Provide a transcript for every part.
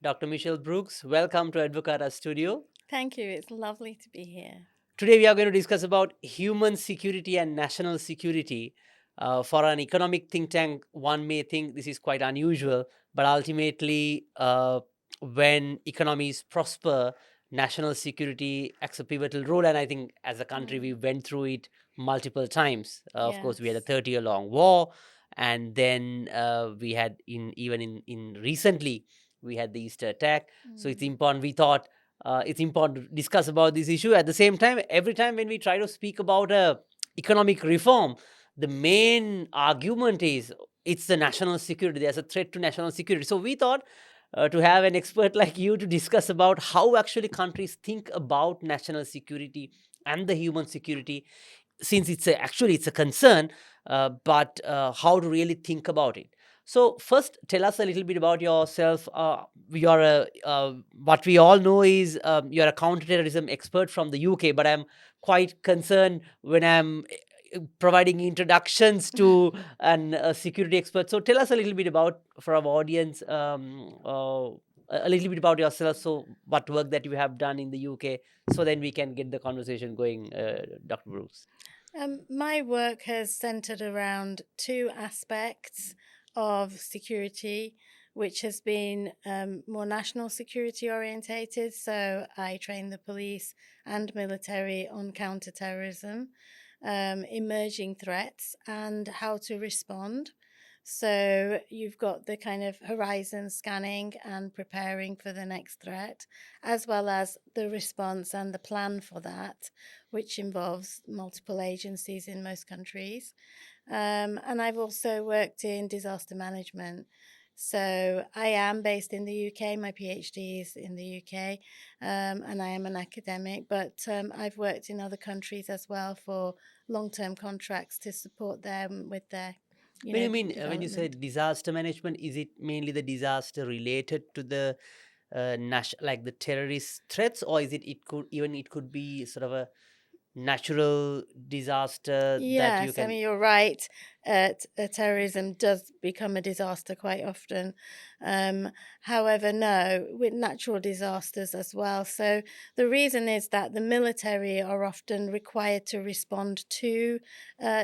Dr. Michelle Brooks. Welcome to Advocata Studio. Thank you. It's lovely to be here. Today we are going to discuss about human security and national security. For an economic think tank, one may think this is quite unusual, but ultimately, when economies prosper, national security acts a pivotal role. And I think as a country, we went through it multiple times. Of course, we had a Yes. 30-year-long war, and then we had in recently we had the Easter attack. So it's Mm. important. We thought it's important to discuss about this issue. At the same time, every time when we try to speak about economic reform, the main argument is it's the national security. There's a threat to national security. So we thought to have an expert like you to discuss about how actually countries think about national security and the human security, since it's a concern, but how to really think about it. So first, tell us a little bit about yourself. You're what we all know is you're a counterterrorism expert from the UK, but I'm quite concerned when I'm providing introductions to a security expert. So tell us a little bit about, for our audience, a little bit about yourself. So what work that you have done in the UK, so then we can get the conversation going, Dr. Bruce. My work has centered around two aspects of security, which has been more national security orientated. So I train the police and military on counter-terrorism, emerging threats, and how to respond. So you've got the kind of horizon scanning and preparing for the next threat, as well as the response and the plan for that, which involves multiple agencies in most countries. And I've also worked in disaster management. So I am based in the UK. My PhD is in the UK, and I am an academic. But I've worked in other countries as well for long-term contracts to support them with their, When you mean when you say development. disaster management, is it mainly the disaster related to the like the terrorist threats, or is it could be sort of a natural disaster that you Yes, I can? mean, you're right. Terrorism does become a disaster quite often. Um, However, no, with natural disasters as well. So the reason is that the military are often required to respond to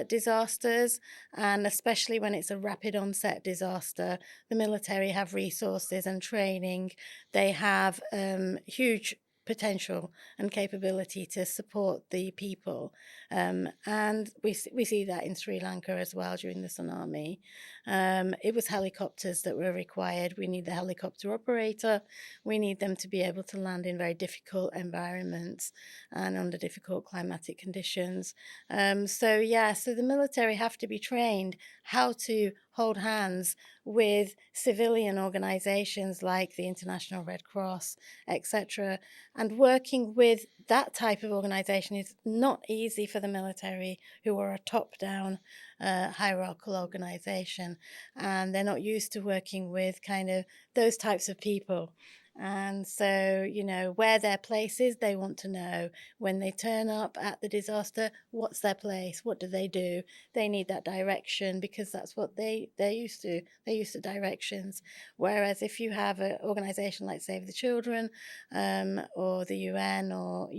disasters, and especially when it's a rapid onset disaster, the military have resources and training. They have huge potential and capability to support the people. And we see that in Sri Lanka as well during the tsunami. It was helicopters that were required. We need the helicopter operator. We need them to be able to land in very difficult environments and under difficult climatic conditions. So the military have to be trained how to hold hands with civilian organizations like the International Red Cross, etc. And working with that type of organization is not easy for the military, who are a top down hierarchical organization. And they're not used to working with kind of those types of people. And so, where their place is, they want to know. When they turn up at the disaster, what's their place? What do? They need that direction because that's what they're used to. They're used to directions. Whereas if you have an organization like Save the Children, or the UN, or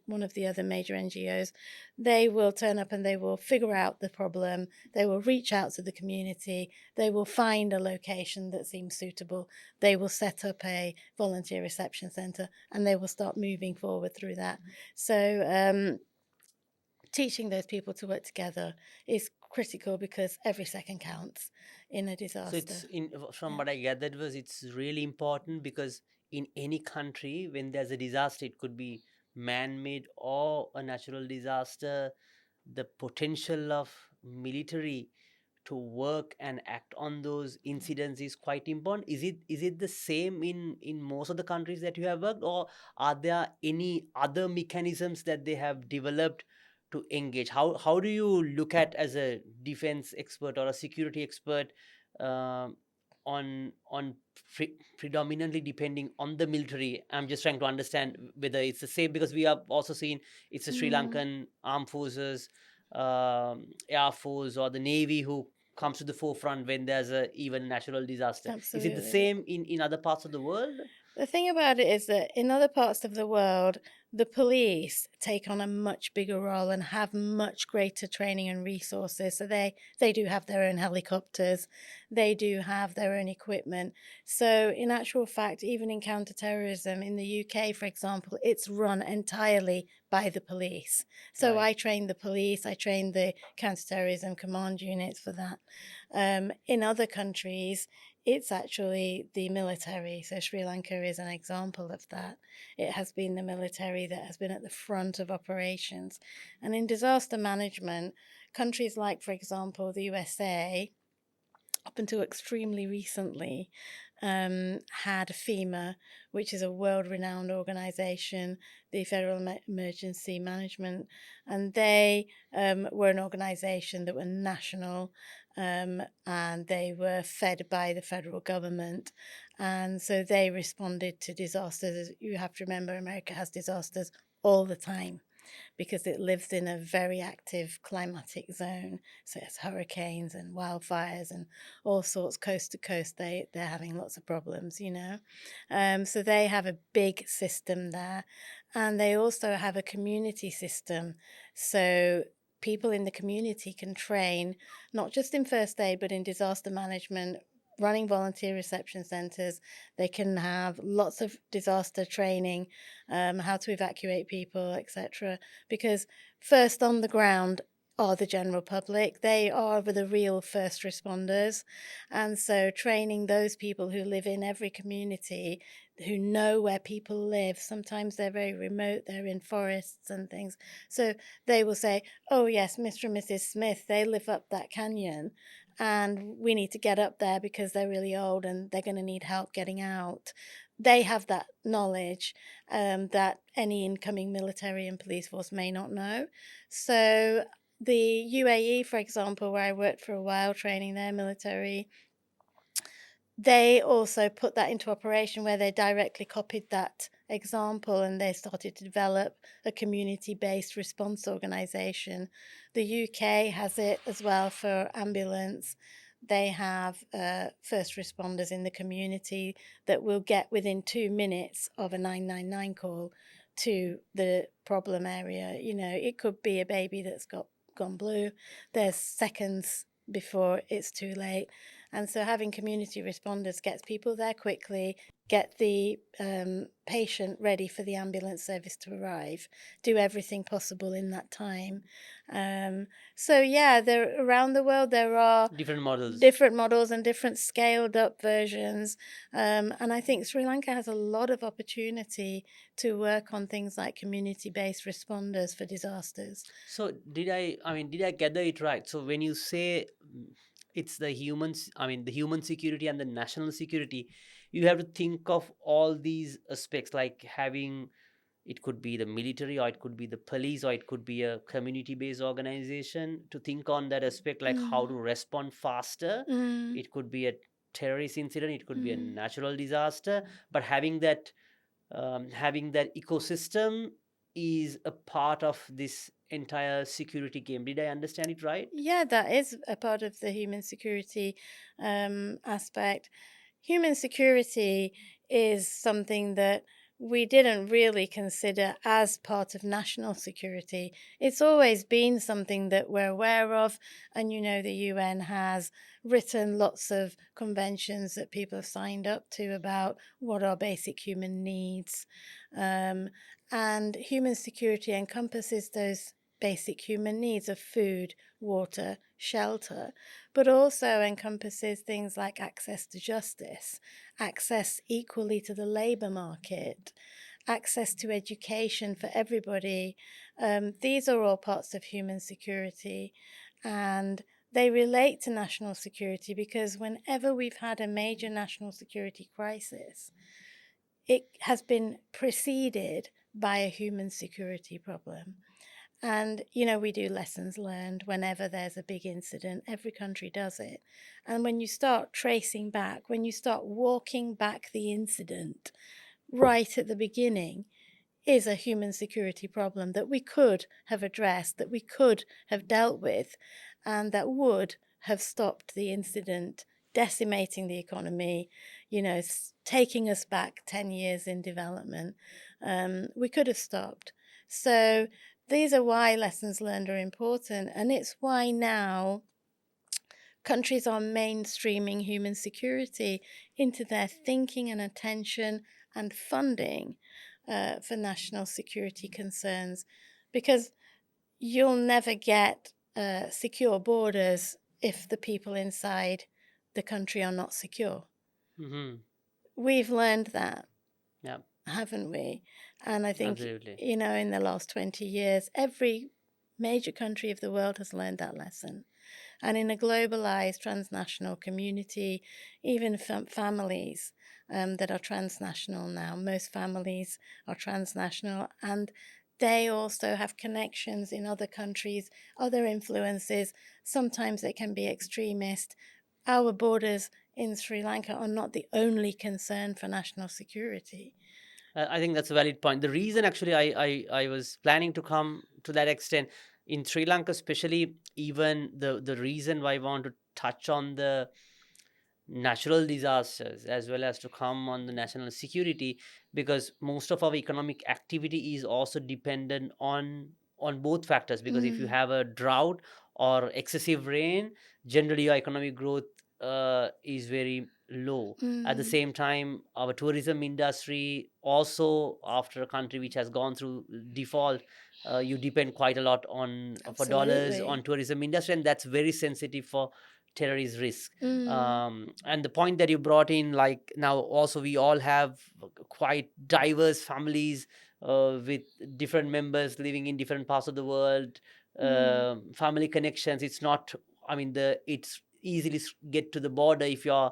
one of the other major NGOs, they will turn up and they will figure out the problem. They will reach out to the community. They will find a location that seems suitable. They will set up a volunteer reception centre and they will start moving forward through that. So teaching those people to work together is critical because every second counts in a So disaster. it's in from Yeah. what I gathered was it's really important because in any country when there's a disaster, it could be man-made or a natural disaster, the potential of military to work and act on those incidents is quite important. Is it the same in most of the countries that you have worked, or are there any other mechanisms that they have developed to engage? How do you look at, as a defense expert or a security expert, um, on predominantly depending on the military? I'm just trying to understand whether it's the same, because we have also seen it's the Sri Mm, Lankan armed forces, air force, or the navy who comes to the forefront when there's a even natural disaster. Is it the absolutely. same in other parts of the world? The thing about it is that in other parts of the world, the police take on a much bigger role and have much greater training and resources. So they do have their own helicopters, they do have their own equipment. So in actual fact, even in counterterrorism in the UK, for example, it's run entirely by the police. So Right. I train the police, I train the counterterrorism command units for that. In other countries, it's actually the military. So Sri Lanka is an example of that. It has been the military that has been at the front of operations. And in disaster management, countries like, for example, the USA, up until extremely recently, had FEMA, which is a world-renowned organization, the Federal Emergency Management, and they were an organization that were national, and they were fed by the federal government, and so they responded to disasters. You have to remember, America has disasters all the time because it lives in a very active climatic zone. So it's hurricanes and wildfires and all sorts coast to coast. They're having lots of problems, you know. So they have a big system there, and they also have a community system. So people in the community can train not just in first aid but in disaster management, running volunteer reception centres. They can have lots of disaster training, how to evacuate people, etc. Because first on the ground are the general public. They are the real first responders. And so training those people who live in every community, who know where people live, sometimes they're very remote, they're in forests and things. So they will say, oh yes, Mr. and Mrs. Smith, they live up that canyon, and we need to get up there because they're really old and they're going to need help getting out. They have that knowledge, that any incoming military and police force may not know. So the UAE, for example, where I worked for a while training their military, they also put that into operation where they directly copied that example and they started to develop a community-based response organisation. The UK has it as well for ambulance. They have first responders in the community that will get within 2 minutes of a 999 call to the problem area. You know, it could be a baby that's gone blue. There's seconds before it's too late. And so having community responders gets people there quickly, get the patient ready for the ambulance service to arrive, do everything possible in that time. So yeah, there around the world there are Different models. different models and different scaled up versions. And I think Sri Lanka has a lot of opportunity to work on things like community-based responders for disasters. So did I gather it right? So when you say it's the humans, the human security and the national security, you have to think of all these aspects, like having, it could be the military, or it could be the police, or it could be a community based organization, to think on that aspect, like how to Mm, respond faster. mm, It could be a terrorist incident, it could be a mm. natural disaster, but having that ecosystem is a part of this entire security game. Did I understand it right? Yeah, that is a part of the human security aspect. Human security is something that we didn't really consider as part of national security. It's always been something that we're aware of, and you know, the UN has written lots of conventions that people have signed up to about what are basic human needs. Um, and human security encompasses those basic human needs of food, water, shelter, but also encompasses things like access to justice, access equally to the labour market, access to education for everybody. These are all parts of human security, and they relate to national security because whenever we've had a major national security crisis, it has been preceded by a human security problem. And, you know, we do lessons learned whenever there's a big incident. Every country does it. And when you start tracing back, when you start walking back the incident right at the beginning, is a human security problem that we could have addressed, that we could have dealt with, and that would have stopped the incident decimating the economy, taking us back 10 years in development. We could have stopped. So these are why lessons learned are important. And it's why now countries are mainstreaming human security into their thinking and attention and funding for national security concerns, because you'll never get secure borders if the people inside the country are not secure. Hmm. We've learned that, Yeah, haven't we? And I think, absolutely. in the last 20 years, every major country of the world has learned that lesson. And in a globalized transnational community, even families that are transnational now, most families are transnational, and they also have connections in other countries, other influences. Sometimes they can be extremist. Our borders in Sri Lanka are not the only concern for national security. I think that's a valid point. The reason actually I was planning to come to that extent in Sri Lanka, especially, even the reason why I want to touch on the natural disasters as well as to come on the national security, because most of our economic activity is also dependent on both factors, because if you Mm, have a drought or excessive rain, generally your economic growth is very low. At the mm, same time, our tourism industry also, after a country which has gone through default, you depend quite a lot on for dollars on absolutely. tourism industry, and that's very sensitive for terrorist risk. Mm, And the point that you brought in, like, now also we all have quite diverse families with different members living in different parts of the world, mm, family connections. It's not, I mean, it's easily get to the border if your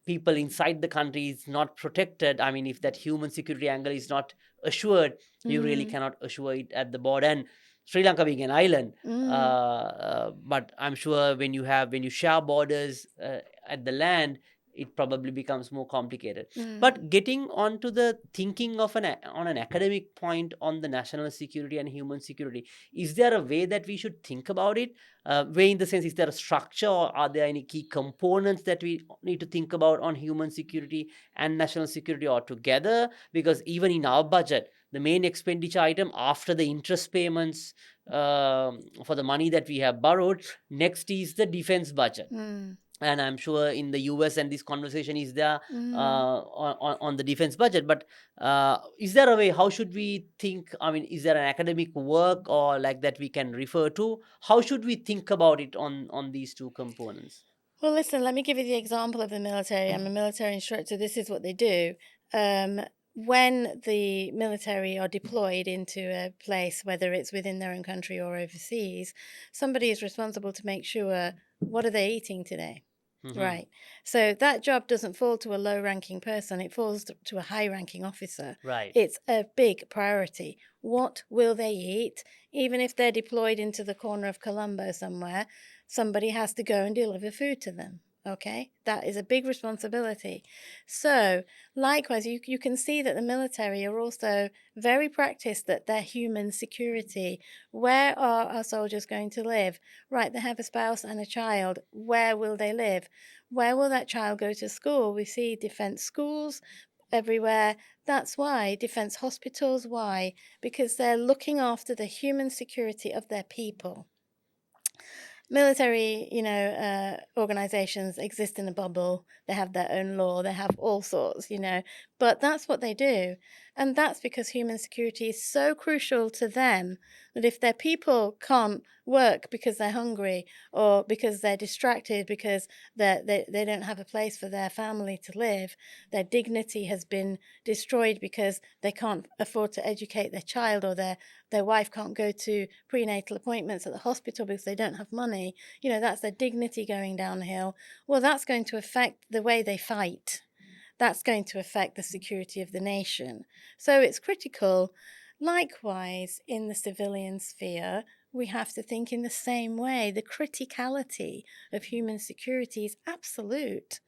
people inside the country is not protected. I mean, if that human security angle is not assured, you really mm, cannot assure it at the border. And Sri Lanka being an island, mm, but I'm sure when you share borders at the land, it probably becomes more complicated. mm. But getting onto the thinking of on an academic point on the national security and human security, is there a way that we should think about it? Way in the sense, is there a structure, or are there any key components that we need to think about on human security and national security altogether? Because even in our budget, the main expenditure item after the interest payments for the money that we have borrowed, next is the defense budget. Mm, And I'm sure in the US, and this conversation is there mm. on the defense budget. But is there a way, how should we think? I mean, is there an academic work or like that we can refer to? How should we think about it on these two components? Well, listen, let me give you the example of the military. I'm a military instructor. This is what they do. When the military are deployed into a place, whether it's within their own country or overseas, somebody is responsible to make sure, what are they eating today? Hmm. Right. So that job doesn't fall to a low ranking person, it falls to a high ranking officer. Right. It's a big priority. What will they eat? Even if they're deployed into the corner of Colombo somewhere, somebody has to go and deliver food to them. Okay, that is a big responsibility. So, likewise, you can see that the military are also very practiced at their human security. Where are our soldiers going to live? Right, they have a spouse and a child. Where will they live? Where will that child go to school? We see defense schools everywhere. That's why. Defense hospitals, why? Because they're looking after the human security of their people. Military, organizations exist in a bubble. They have their own law. They have all sorts, but that's what they do. And that's because human security is so crucial to them that if their people can't work because they're hungry or because they're distracted, because they don't have a place for their family to live, their dignity has been destroyed because they can't afford to educate their child, or their wife can't go to prenatal appointments at the hospital because they don't have money, that's their dignity going downhill. Well, that's going to affect the way they fight. That's going to affect the security of the nation. So it's critical. Likewise, in the civilian sphere, we have to think in the same way. The criticality of human security is absolute,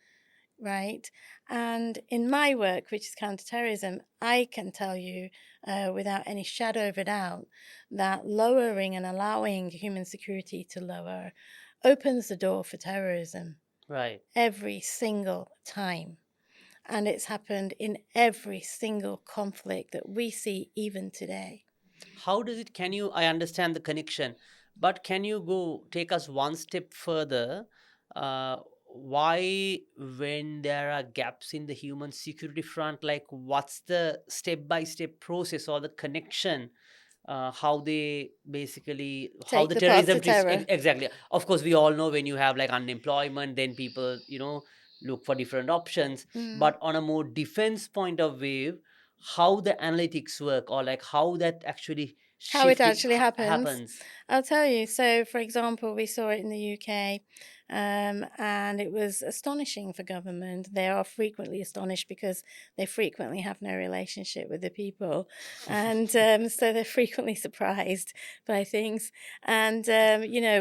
right? And in my work, which is counter-terrorism, I can tell you without any shadow of a doubt that lowering and allowing human security to lower opens the door for terrorism. Right. every single time. And it's happened in every single conflict that we see even today. How does it, can you, I understand the connection, but can you go take us one step further? Why, when there are gaps in the human security front, like what's the step by step process or the connection, how they basically, how Take the the path to terrorism treats terror. exactly. Of course, we all know when you have like unemployment, then people, look for different options. Mm. But on a more defense point of view, how the analytics work, or like how that actually How it shifting actually happens, happens. I'll tell you. So, for example, we saw it in the UK, and it was astonishing for government. They are frequently astonished because they frequently have no relationship with the people, and so they're frequently surprised by things. And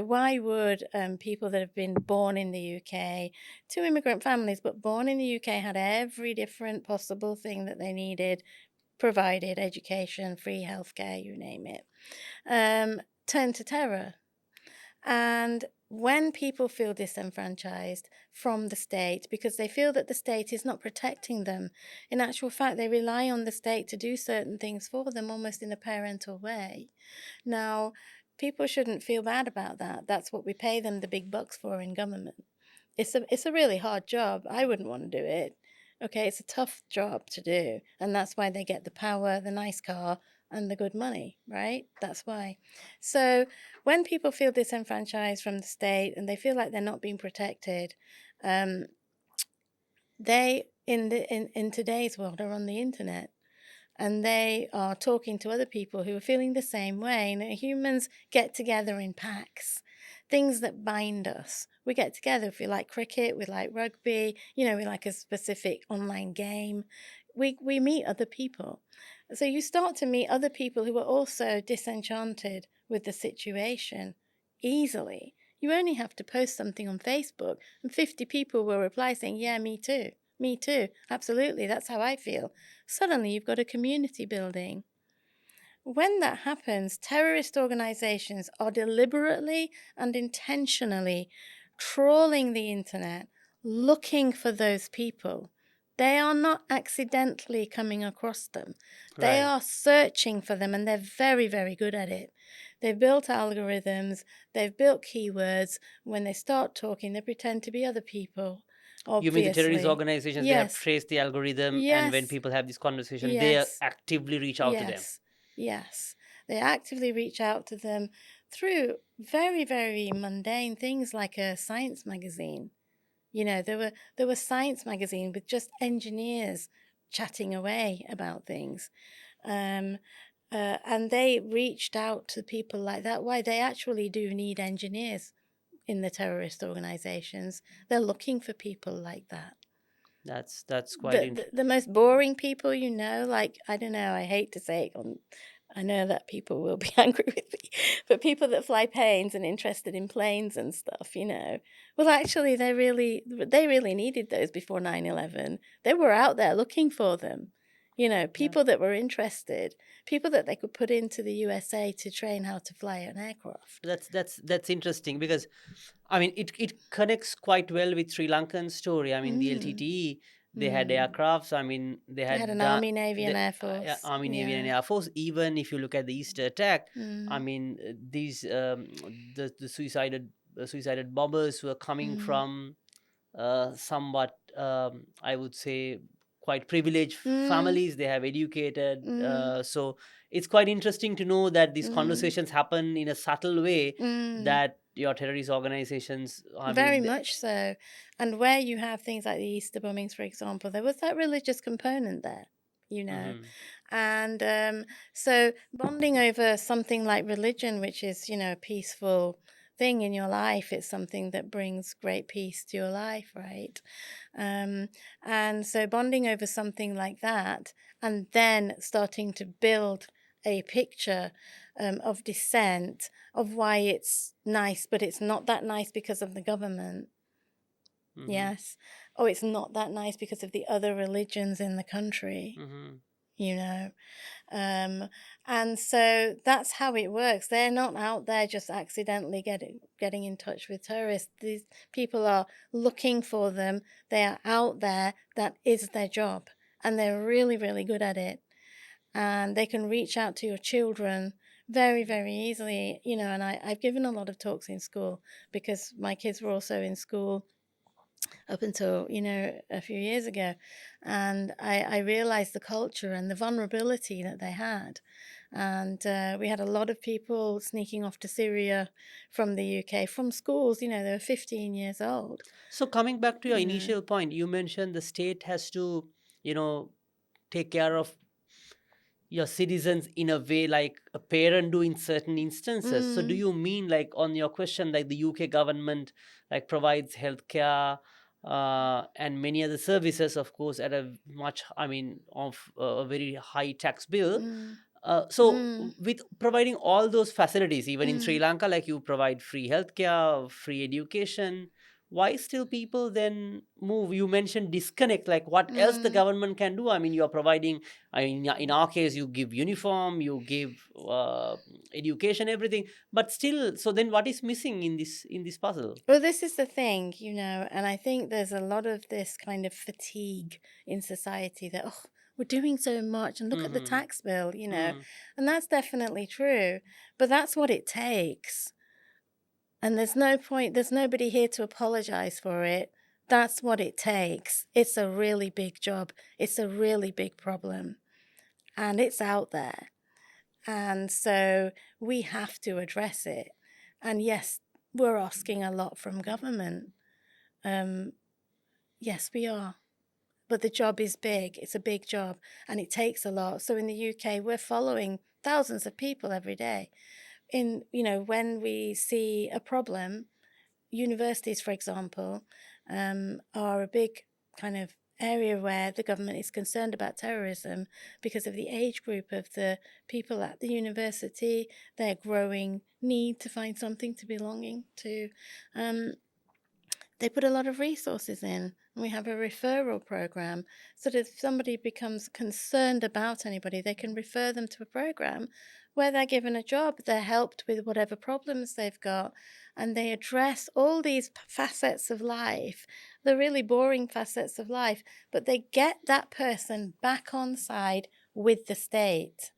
why would people that have been born in the UK, to immigrant families, but born in the UK, had every different possible thing that they needed provided, education, free healthcare, you name it, turn to terror. And when people feel disenfranchised from the state because they feel that the state is not protecting them, in actual fact, they rely on the state to do certain things for them almost in a parental way. Now, people shouldn't feel bad about that. That's what we pay them the big bucks for in government. It's a really hard job. I wouldn't want to do it. Okay, it's a tough job to do, and that's why they get the power, the nice car, and the good money, right? That's why. So when people feel disenfranchised from the state and they feel like they're not being protected, um, they in today's world are on the internet and they are talking to other people who are feeling the same way. And humans get together in packs, things that bind us. We get together if we like cricket, we like rugby, we like a specific online game. We meet other people. So you start to meet other people who are also disenchanted with the situation easily. You only have to post something on Facebook, and 50 people will reply saying, yeah, me too. Me too. Absolutely. That's how I feel. Suddenly, you've got a community building. When that happens, terrorist organizations are deliberately and intentionally trawling the internet, looking for those people. They are not accidentally coming across them. They Right. are searching for them, and they're very, very good at it. They've built algorithms, they've built keywords. When they start talking, they pretend to be other people, You mean the terrorist obviously. organizations, they have Yes, traced the algorithm, and when yes, people have this conversation, they yes. actively reach out to them. Yes, yes. They actively reach out to them through very, very mundane things like a science magazine. There were science magazine with just engineers chatting away about things. Um, and they reached out to people like that. Why? They actually do need engineers in the terrorist organizations. They're looking for people like that. That's quite The most boring people, like, I don't know, I hate to say it, I know that people will be angry with me, but people that fly planes and interested in planes and stuff, well, actually, they really needed those before 9/11. They were out there looking for them. yeah. People that were interested, people that they could put into the USA to train how to fly an aircraft. That's interesting, because I mean, it connects quite well with Sri Lankan story. I mean, the Mm, LTTE, they had mm. aircrafts. I mean, they They had had an done Army, Navy, and the Air Force. Army, Navy, and Yeah. Air Force. Even if you look at the Easter attack, I Mm, mean, these the suicided bombers were coming mm. from somewhat, I would say, quite privileged Mm, families. They have educated, mm, so it's quite interesting to know that these mm, conversations happen in a subtle way, mm. that your terrorist organizations, I Very mean, much so. And where you have things like the Easter bombings, for example, there was that religious component there, you know. mhm, And so bonding over something like religion, which is, a peaceful thing in your life, it's something that brings great peace to your life, right? Um, and so bonding over something like that, and then starting to build a picture of dissent, of why it's nice, but it's not that nice because of the government. mhm, Yes. Oh, it's not that nice because of the other religions in the country. mhm. you know. Um, and so that's how it works. They're not out there just accidentally getting in touch with terrorists. These people are looking for them. They are out there. That is their job, and they're really, really good at it. And they can reach out to your children very, very easily. And I've given a lot of talks in school because my kids were also in school up until a few years ago, and I realized the culture and the vulnerability that they had. And we had a lot of people sneaking off to Syria from the UK from schools. They were 15 years old. So coming back to your you know initial point, you mentioned the state has to, you know, take care of your citizens in a way like a parent do in certain instances. So do mm, you mean, like, on your question, like the UK government like provides healthcare and many other services, of course, at a much, I mean, of a very high tax bill. mm, So mm, with providing all those facilities, even in Sri mm, Lanka, like you provide free healthcare, free education, why still people then move? You mentioned disconnect. Like, what else the mm. government can do? I mean, you are providing. I mean, in our case, you give uniform, you give education, everything. But still, so then what is missing in this puzzle? Well, this is the thing, and I think there's a lot of this kind of fatigue in society that, oh, we're doing so much and look at the Mm-hmm. tax bill, Mm-hmm. and that's definitely true, but that's what it takes. And there's no point, there's nobody here to apologize for it. That's what it takes. It's a really big job, it's a really big problem, and it's out there. And so we have to address it. And yes, we're asking a lot from government. Um, yes, we are. But the job is big. It's a big job and it takes a lot. So in the UK, we're following thousands of people every day. When we see a problem, universities, for example, are a big kind of area where the government is concerned about terrorism because of the age group of the people at the university, their growing need to find something to belonging to. Um, they put a lot of resources in. We have a referral program so that if somebody becomes concerned about anybody, they can refer them to a program where they're given a job, they're helped with whatever problems they've got, and they address all these facets of life, the really boring facets of life, but they get that person back on side with the state,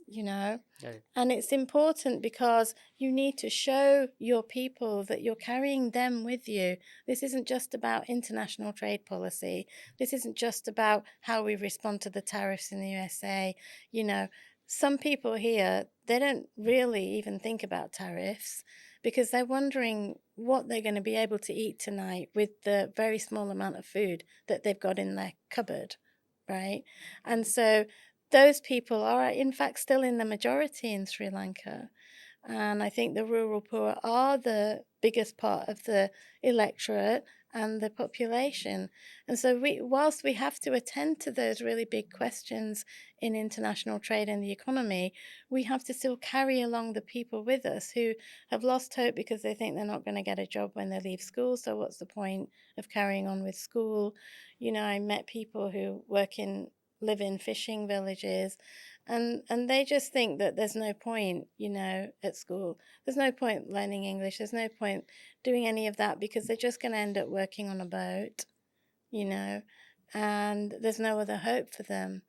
you know? Right. And it's important because you need to show your people that you're carrying them with you. This isn't just about international trade policy. This isn't just about how we respond to the tariffs in the USA. You know, some people here, they don't really even think about tariffs because they're wondering what they're going to be able to eat tonight with the very small amount of food that they've got in their cupboard, right? And so those people are, in fact, still in the majority in Sri Lanka. And I think the rural poor are the biggest part of the electorate and the population. And so, whilst we have to attend to those really big questions in international trade and the economy, we have to still carry along the people with us who have lost hope because they think they're not going to get a job when they leave school. So, what's the point of carrying on with school? I met people who live in fishing villages, and they just think that there's no point, at school. There's no point learning English. There's no point doing any of that because they're just going to end up working on a boat, you know, and there's no other hope for them.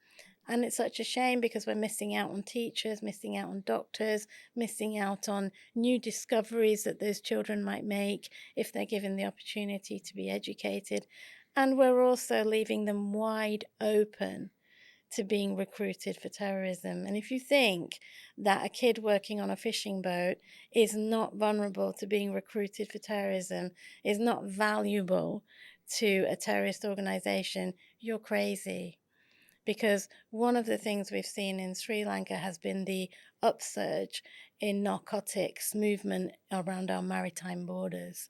And it's such a shame because we're missing out on teachers, missing out on doctors, missing out on new discoveries that those children might make if they're given the opportunity to be educated. And we're also leaving them wide open to being recruited for terrorism. And if you think that a kid working on a fishing boat is not vulnerable to being recruited for terrorism, is not valuable to a terrorist organization, you're crazy. Because one of the things we've seen in Sri Lanka has been the upsurge in narcotics movement around our maritime borders.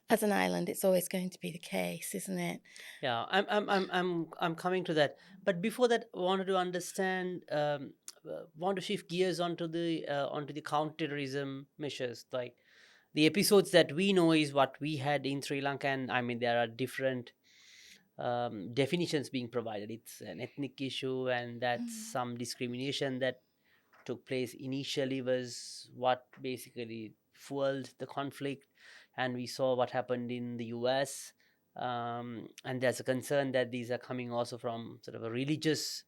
As an island, it's always going to be the case, isn't it? Yeah, I'm coming to that. But before that, I wanted to understand. Want to shift gears onto the counterterrorism measures. Like, the episodes that we know is what we had in Sri Lanka, and I mean there are different definitions being provided. It's an ethnic issue, and that's Mm. some discrimination that took place initially was what basically fueled the conflict. And we saw what happened in the US. And there's a concern that these are coming also from sort of a religious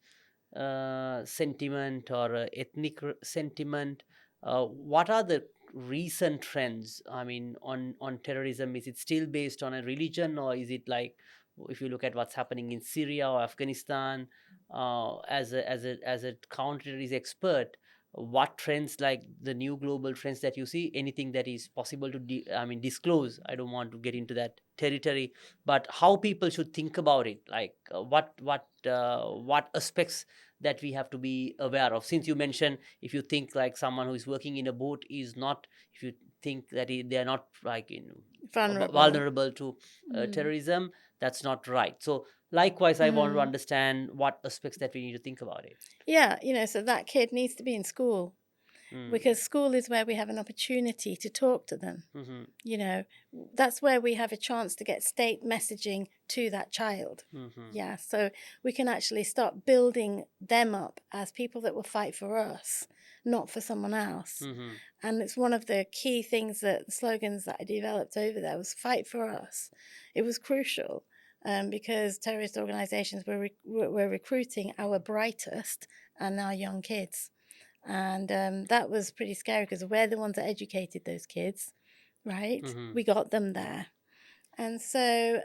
sentiment or ethnic sentiment. What are the recent trends? I mean, on terrorism, is it still based on a religion, or is it like, if you look at what's happening in Syria or Afghanistan, as a counter-terrorism expert, what trends, like the new global trends that you see, anything that is possible to disclose? I don't want to get into that territory, but how people should think about it, like what aspects that we have to be aware of? Since you mentioned, if you think like someone who is working in a boat is not, if you think that they are not like Vulnerable. vulnerable to Mm. terrorism, that's not right. So likewise, I want to Mm. understand what aspects that we need to think about it. Yeah, so that kid needs to be in school, because Mm. school is where we have an opportunity to talk to them. Mm-hmm. You know, that's where we have a chance to get state messaging to that child. Mm-hmm. Yeah, so we can actually start building them up as people that will fight for us, not for someone else. Mm-hmm. And it's one of the key things, that the slogans that I developed over there was fight for us. It was crucial, because terrorist organizations were recruiting our brightest and our young kids. And that was pretty scary, because we're the ones that educated those kids, right? Mm-hmm. We got them there. And so,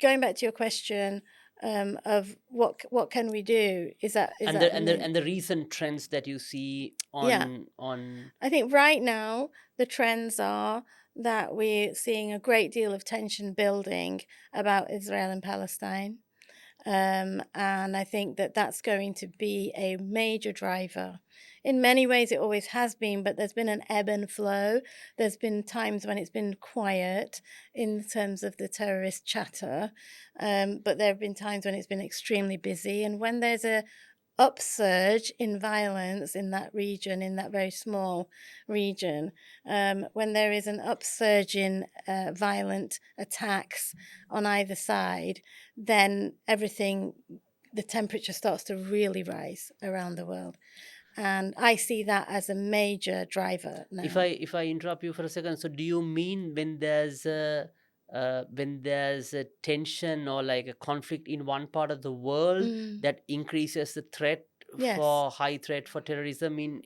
going back to your question, of what can we do? Is that And the the and the main? and the recent trends that you see Yeah, on I think right now the trends are that we're seeing a great deal of tension building about Israel and Palestine. And I think that that's going to be a major driver. In many ways, it always has been, but there's been an ebb and flow. There's been times when it's been quiet in terms of the terrorist chatter, but there have been times when it's been extremely busy. And when there's a upsurge in violence in that region, in that very small region, when there is an upsurge in violent attacks on either side, then the temperature starts to really rise around the world. And I see that as a major driver if now. I interrupt you for a second, so do you mean when there's a tension or like a conflict in one part of the world, Mm, that increases the threat yes, for high threat for terrorism in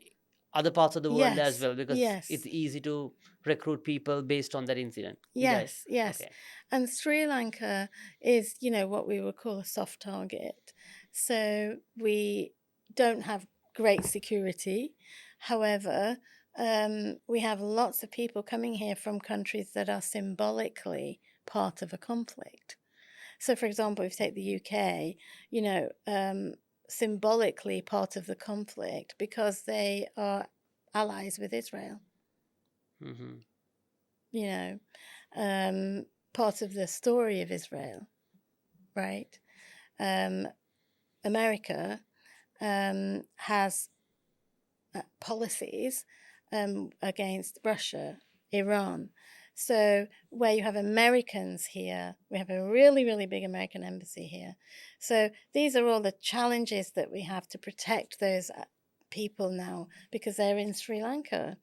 other parts of the world as yes, well, because it's yes. easy to recruit people based on that incident? Did I? Yes, yes. Okay. And Sri Lanka is, what we would call a soft target. So we don't have great security. However, we have lots of people coming here from countries that are symbolically part of a conflict. So, for example, if you take the UK, symbolically part of the conflict because they are allies with Israel. Mm-hmm. you know, part of the story of Israel, right? Um, America has policies against Russia, Iran. So, where you have Americans here, we have a really, really big American embassy here. So, these are all the challenges that we have to protect those people now, because they're in Sri Lanka.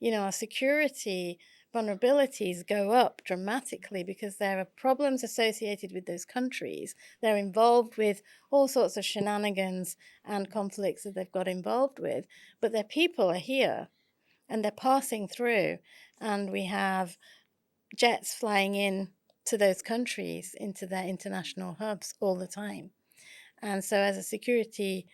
Our security vulnerabilities go up dramatically because there are problems associated with those countries. They're involved with all sorts of shenanigans and conflicts that they've got involved with, but their people are here and they're passing through, and we have jets flying in to those countries, into their international hubs all the time. And so, as a security,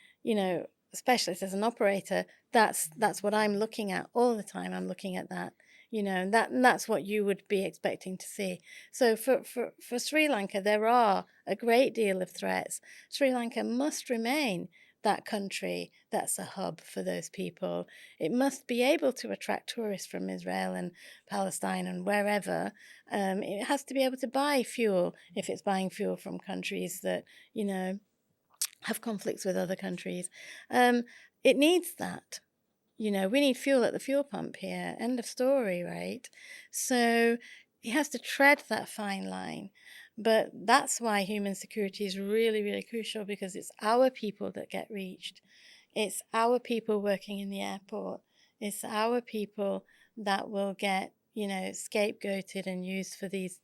specialist, as an operator, that's what I'm looking at all the time. I'm looking at that, and that's what you would be expecting to see. So for Sri Lanka, there are a great deal of threats. Sri Lanka must remain that country that's a hub for those people. It must be able to attract tourists from Israel and Palestine and wherever. It has to be able to buy fuel if it's buying fuel from countries that, have conflicts with other countries. It needs that. We need fuel at the fuel pump here. End of story, right? So it has to tread that fine line. But that's why human security is really, really crucial, because it's our people that get reached. It's our people working in the airport. It's our people that will get, scapegoated and used for these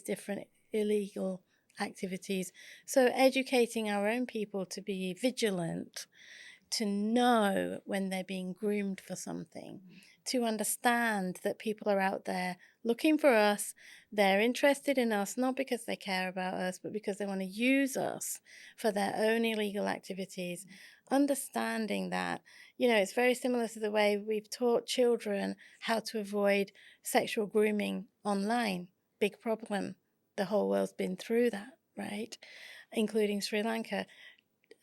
different illegal activities. So educating our own people to be vigilant, to know when they're being groomed for something, to understand that people are out there looking for us. They're interested in us, not because they care about us, but because they want to use us for their own illegal activities. Understanding that, it's very similar to the way we've taught children how to avoid sexual grooming online. Big problem. The whole world's been through that, right? Including Sri Lanka.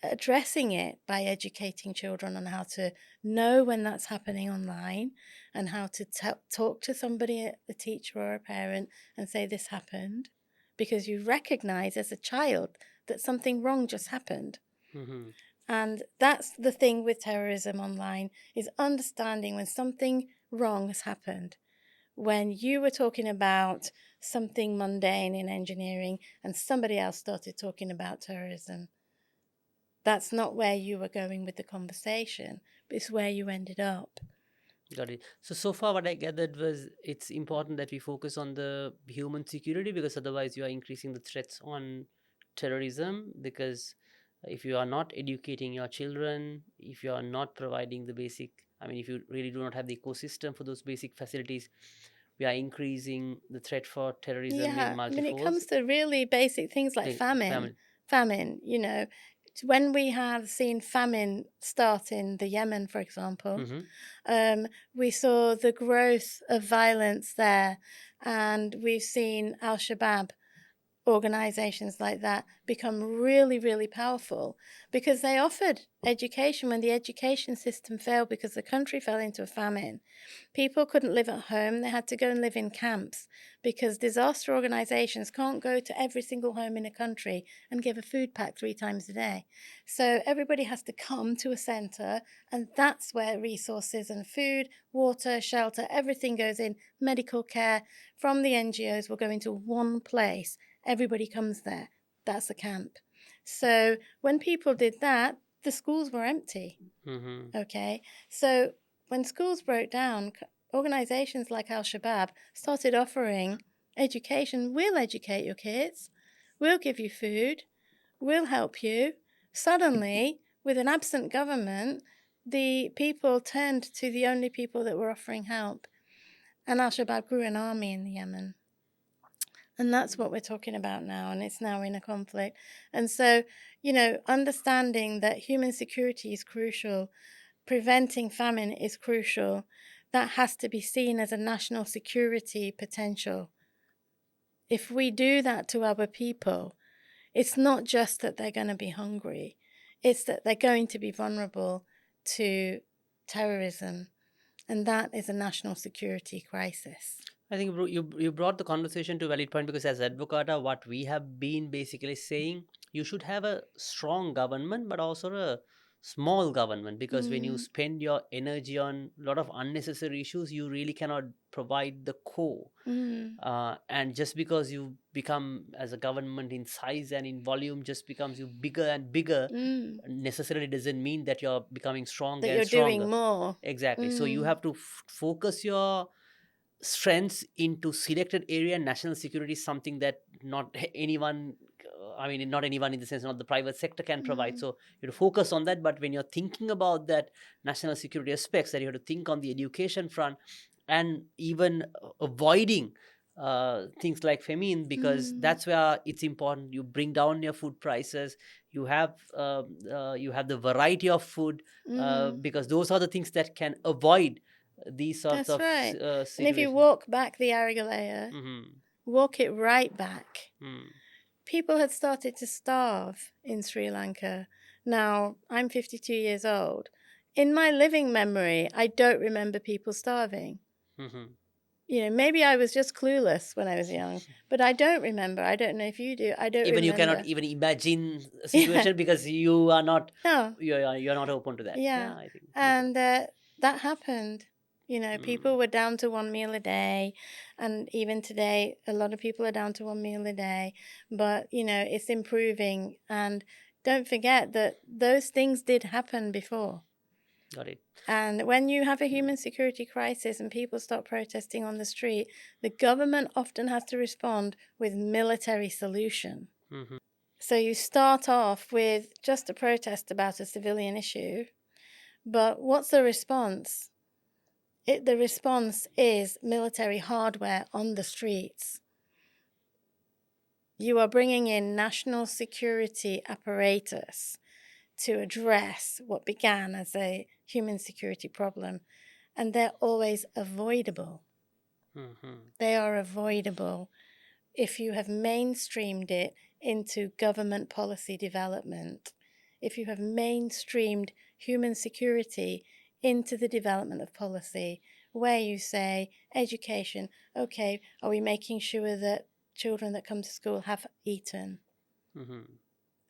Addressing it by educating children on how to know when that's happening online, and how to talk to somebody, a teacher or a parent, and say this happened, because you recognize as a child that something wrong just happened. Mm-hmm. And that's the thing with terrorism online, is understanding when something wrong has happened. When you were talking about something mundane in engineering and somebody else started talking about terrorism, that's not where you were going with the conversation, but it's where you ended up. Got it. So far, what I gathered was it's important that we focus on the human security, because otherwise you are increasing the threats on terrorism. Because if you are not educating your children, if you are not providing the basic, I mean, if you really do not have the ecosystem for those basic facilities, we are increasing the threat for terrorism in Yeah, I mean, it comes multifolds. to really basic things like Thing, famine. family. Famine, when we have seen famine start in the Yemen, for example, Mm-hmm. we saw the growth of violence there, and we've seen Al-Shabaab, organizations like that, become really, really powerful, because they offered education when the education system failed, because the country fell into a famine. People couldn't live at home. They had to go and live in camps, because disaster organizations can't go to every single home in a country and give a food pack 3 times a day. So everybody has to come to a center, and that's where resources and food, water, shelter, everything goes in. Medical care from the NGOs will go into one place. Everybody comes there. That's a camp. So when people did that, the schools were empty. Mm-hmm. Okay. So when schools broke down, organizations like Al-Shabaab started offering education. We'll educate your kids. We'll give you food. We'll help you. Suddenly, with an absent government, the people turned to the only people that were offering help. And Al-Shabaab grew an army in the Yemen. And that's what we're talking about now, and it's now in a conflict. And so, understanding that human security is crucial, preventing famine is crucial, that has to be seen as a national security potential. If we do that to our people, it's not just that they're going to be hungry, it's that they're going to be vulnerable to terrorism, and that is a national security crisis. I think you brought the conversation to a valid point, because as advocata, what we have been basically saying, you should have a strong government, but also a small government, because when you spend your energy on a lot of unnecessary issues, you really cannot provide the core. And just because you become as a government in size and in volume, just becomes you bigger and bigger, necessarily doesn't mean that you're becoming stronger That and you're doing stronger. more. Exactly. So you have to focus your strengths into selected area. National security is something that not anyone, I mean, not anyone in the sense, not the private sector can provide. So you have to focus on that. But when you're thinking about that national security aspects, that you have to think on the education front, and even avoiding things like famine, because that's where it's important. You bring down your food prices. You have the variety of food, because those are the things that can avoid these sorts That's of right. And if you situations. walk back the Aragalaya, walk it right back, people had started to starve in Sri Lanka. Now, I'm 52 years old. In my living memory, I don't remember people starving. Maybe I was just clueless when I was young, but I don't remember. I don't know if you do. I don't Even you remember. cannot even imagine a situation, because you are not, No. you're not open to that. Yeah. I think. And that happened. People were down to 1 meal a day, and even today, a lot of people are down to 1 meal a day. But, it's improving. And don't forget that those things did happen before. Got it. And when you have a human security crisis and people start protesting on the street, the government often has to respond with military solution. Mm-hmm. So you start off with just a protest about a civilian issue, but what's the response? The response is military hardware on the streets. You are bringing in national security apparatus to address what began as a human security problem, and they're always avoidable. Mm-hmm. They are avoidable if you have mainstreamed it into government policy development, if you have mainstreamed human security into the development of policy, where you say, education, okay, are we making sure that children that come to school have eaten? Mm-hmm.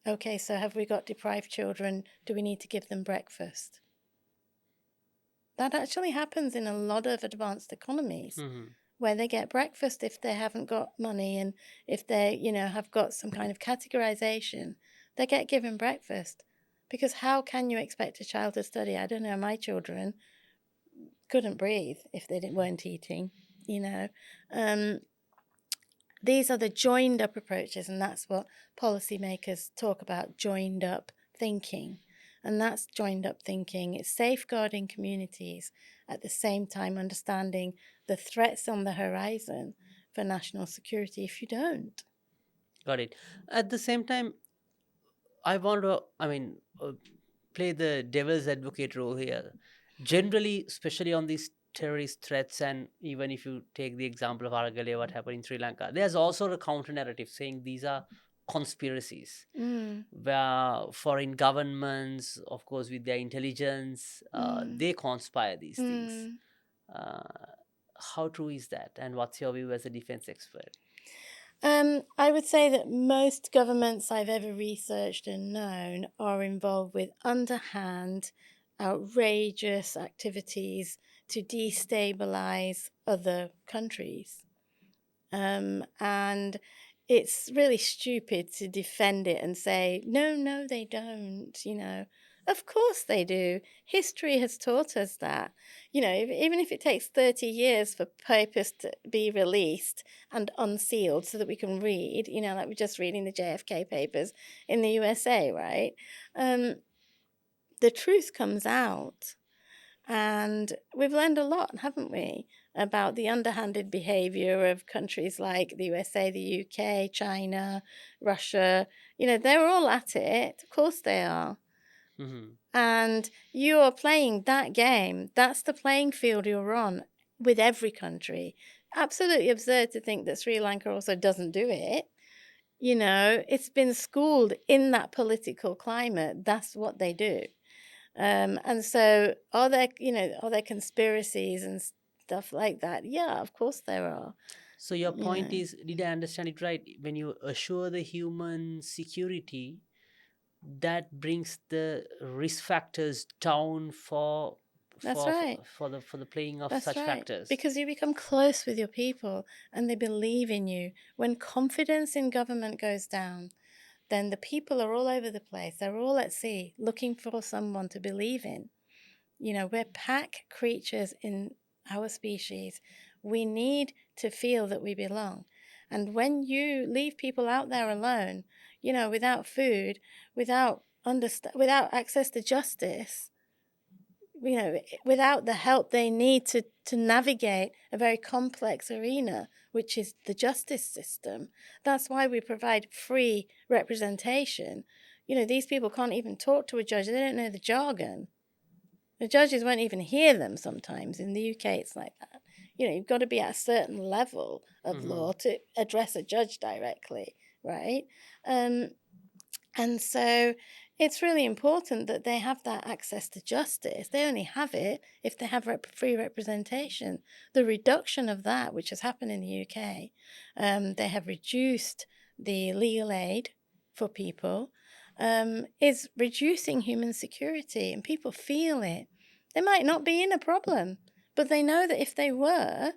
Okay, so have we got deprived children? Do we need to give them breakfast? That actually happens in a lot of advanced economies. Mm-hmm. Where they get breakfast if they haven't got money, and if they, have got some kind of categorization, they get given breakfast. Because how can you expect a child to study? I don't know, my children couldn't breathe if they weren't eating, These are the joined up approaches, and that's what policymakers talk about, joined up thinking. And that's joined up thinking. It's safeguarding communities at the same time understanding the threats on the horizon for national security if you don't. Got it. At the same time, I want to, play the devil's advocate role here. Generally, especially on these terrorist threats, and even if you take the example of Argale, what happened in Sri Lanka, there's also a counter narrative saying these are conspiracies, Mm, where foreign governments, of course, with their intelligence, mm, they conspire these things. mm. Uh, how true is that? And what's your view as a defense expert? I would say that most governments I've ever researched and known are involved with underhand, outrageous activities to destabilize other countries. And it's really stupid to defend it and say, no, no, they don't. Of course they do. History has taught us that. Even if it takes 30 years for papers to be released and unsealed so that we can read, like we're just reading the JFK papers in the USA, right? The truth comes out. And we've learned a lot, haven't we, about the underhanded behavior of countries like the USA, the UK, China, Russia. They're all at it. Of course they are. Mm-hmm. And you are playing that game. That's the playing field you're on with every country. Absolutely absurd to think that Sri Lanka also doesn't do it. It's been schooled in that political climate. That's what they do. And so are there conspiracies and stuff like that? Yeah, of course there are. So your You point know, is, did I understand it right? When you assure the human security, that brings the risk factors down for that's for right. for the playing of That's such right. factors. Because you become close with your people and they believe in you. When confidence in government goes down, then the people are all over the place. They're all at sea looking for someone to believe in. We're pack creatures in our species. We need to feel that we belong. And when you leave people out there alone, without food, without access to justice, without the help they need to navigate a very complex arena, which is the justice system. That's why we provide free representation. These people can't even talk to a judge. They don't know the jargon. The judges won't even hear them sometimes. In the UK, it's like that. You've got to be at a certain level of Mm-hmm. law to address a judge directly, right? And so it's really important that they have that access to justice. They only have it if they have free representation. The reduction of that, which has happened in the UK, they have reduced the legal aid for people, is reducing human security, and people feel it. They might not be in a problem, But they know that if they were,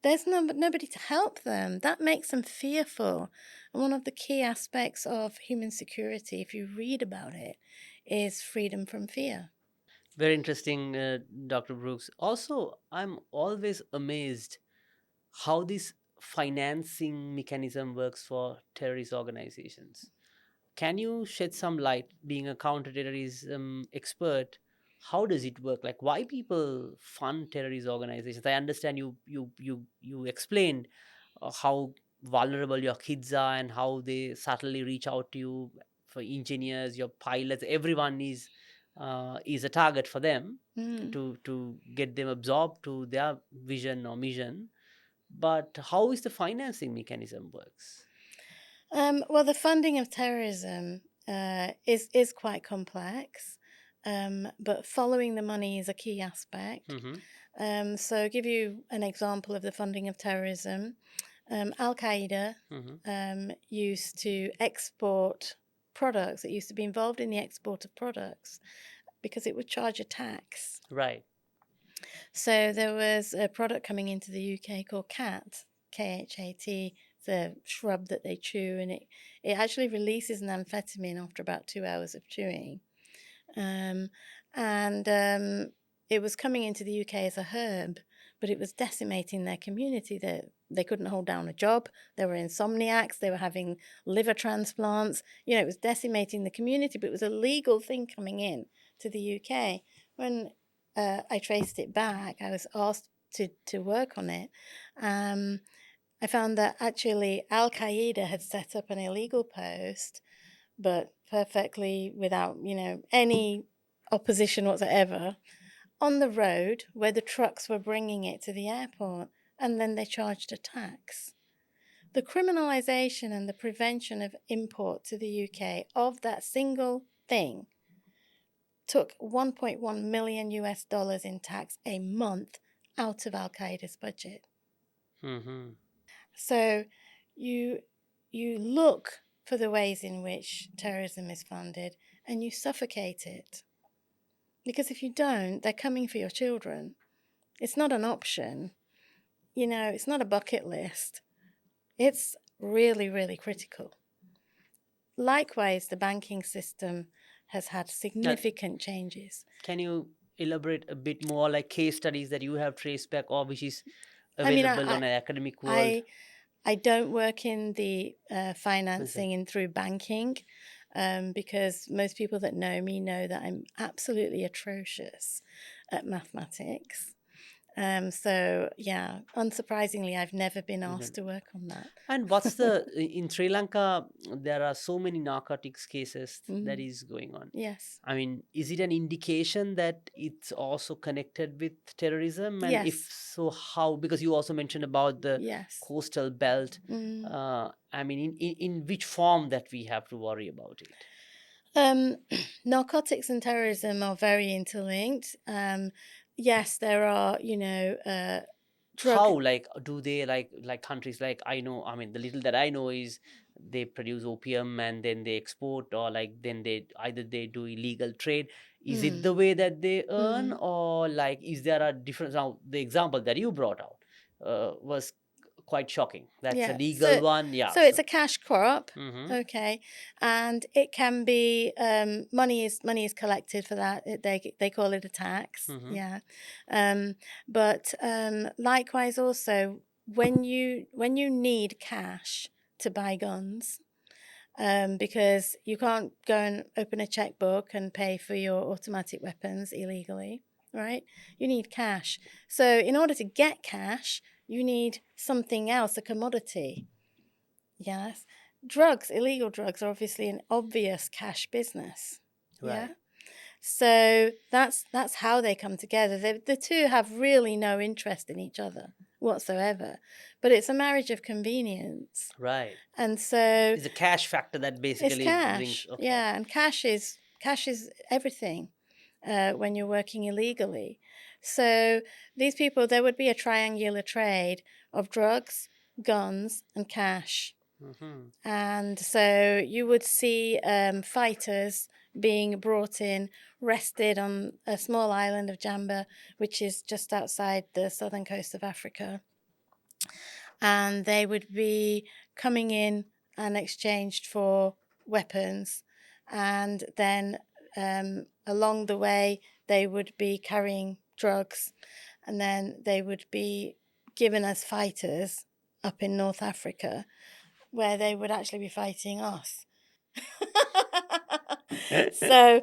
there's nobody to help them. That makes them fearful. And one of the key aspects of human security, if you read about it, is freedom from fear. Very interesting, Dr. Brooks. Also, I'm always amazed how this financing mechanism works for terrorist organizations. Can you shed some light, being a counterterrorism expert? How does it work? Like, why people fund terrorist organizations? I understand you explained how vulnerable your kids are and how they subtly reach out to you. For engineers, your pilots, everyone is a target for them Mm. to get them absorbed to their vision or mission. But how is the financing mechanism works? Well, the funding of terrorism is quite complex, but following the money is a key aspect. Mm-hmm. So, I'll give you an example of the funding of terrorism. Al Qaeda Mm-hmm. used to export products. It used to be involved in the export of products because it would charge a tax. Right. So there was a product coming into the UK called Khat, Khat. It's a shrub that they chew, and it actually releases an amphetamine after about 2 hours of chewing. Um, and it was coming into the UK as a herb, but it was decimating their community. They couldn't hold down a job. They were insomniacs. They were having liver transplants. It was decimating the community, but it was a legal thing coming in to the UK. When I traced it back, I was asked to work on it. I found that actually Al Qaeda had set up an illegal post, but perfectly without, any opposition whatsoever, on the road where the trucks were bringing it to the airport, and then they charged a tax. The criminalisation and the prevention of import to the UK of that single thing took 1.1 million US dollars in tax a month out of Al Qaeda's budget. Mm-hmm. So you you look for the ways in which terrorism is funded and you suffocate it. Because if you don't, they're coming for your children. It's not an option. It's not a bucket list. It's really, really critical. Likewise, the banking system has had Now, significant changes. can you elaborate a bit more, like case studies that you have traced back or which is I mean, available on an academic world? I, I don't work in the Listen. financing and through banking because most people that know me know that I'm absolutely atrocious at mathematics. So, yeah, unsurprisingly, I've never been asked to work on that. And what's the in Sri Lanka? There are so many narcotics cases that Mm, is going on. yes. I mean, is it an indication that it's also connected with terrorism? And if Yes. so, how? Because you also mentioned about the Yes. coastal belt. Mm. I mean, in which form that we have to worry about it? Um, narcotics and terrorism are very interlinked. Yes, there are, drug. How, like, do they, like countries, like, I know, I mean, the little that I know is they produce opium and then they export, or like then they either they do illegal trade. Is it Mm, the way that they earn, mm. or like is there a difference? Now the example that you brought out was quite shocking. That's a Yeah. legal So, one, yeah. so it's So a cash crop. mm-hmm, Okay, and it can be money is collected for that. They call it a tax. mm-hmm, Yeah, but likewise also when you need cash to buy guns, because you can't go and open a checkbook and pay for your automatic weapons illegally, right? You need cash. So in order to get cash, you need something else, a commodity. Yes. Drugs, illegal drugs are obviously an obvious cash business. Yeah. right, So that's how they come together. The two have really no interest in each other whatsoever, but it's a marriage of convenience. right. And so It's a cash factor that it's basically brings, cash. okay. Yeah, and cash is everything when you're working illegally. So these people, there would be a triangular trade of drugs, guns, and cash. Mm-hmm. And so you would see fighters being brought in, rested on a small island of Jamba, which is just outside the southern coast of Africa. And they would be coming in and exchanged for weapons. And then along the way, they would be carrying drugs. And then they would be given as fighters up in North Africa, where they would actually be fighting us. So,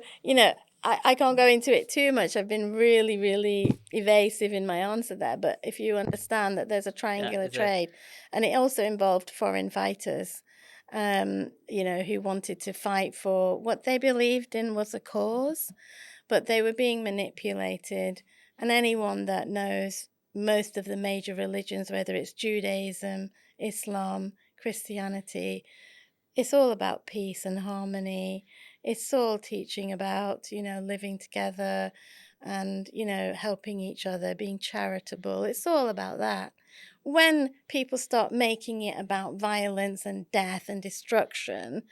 I can't go into it too much. I've been really, really evasive in my answer there. But if you understand that there's a triangular trade, and it also involved foreign fighters, who wanted to fight for what they believed in was a cause, but they were being manipulated. And anyone that knows most of the major religions, whether it's Judaism, Islam, Christianity, it's all about peace and harmony. It's all teaching about, living together and, helping each other, being charitable. It's all about that. When people start making it about violence and death and destruction,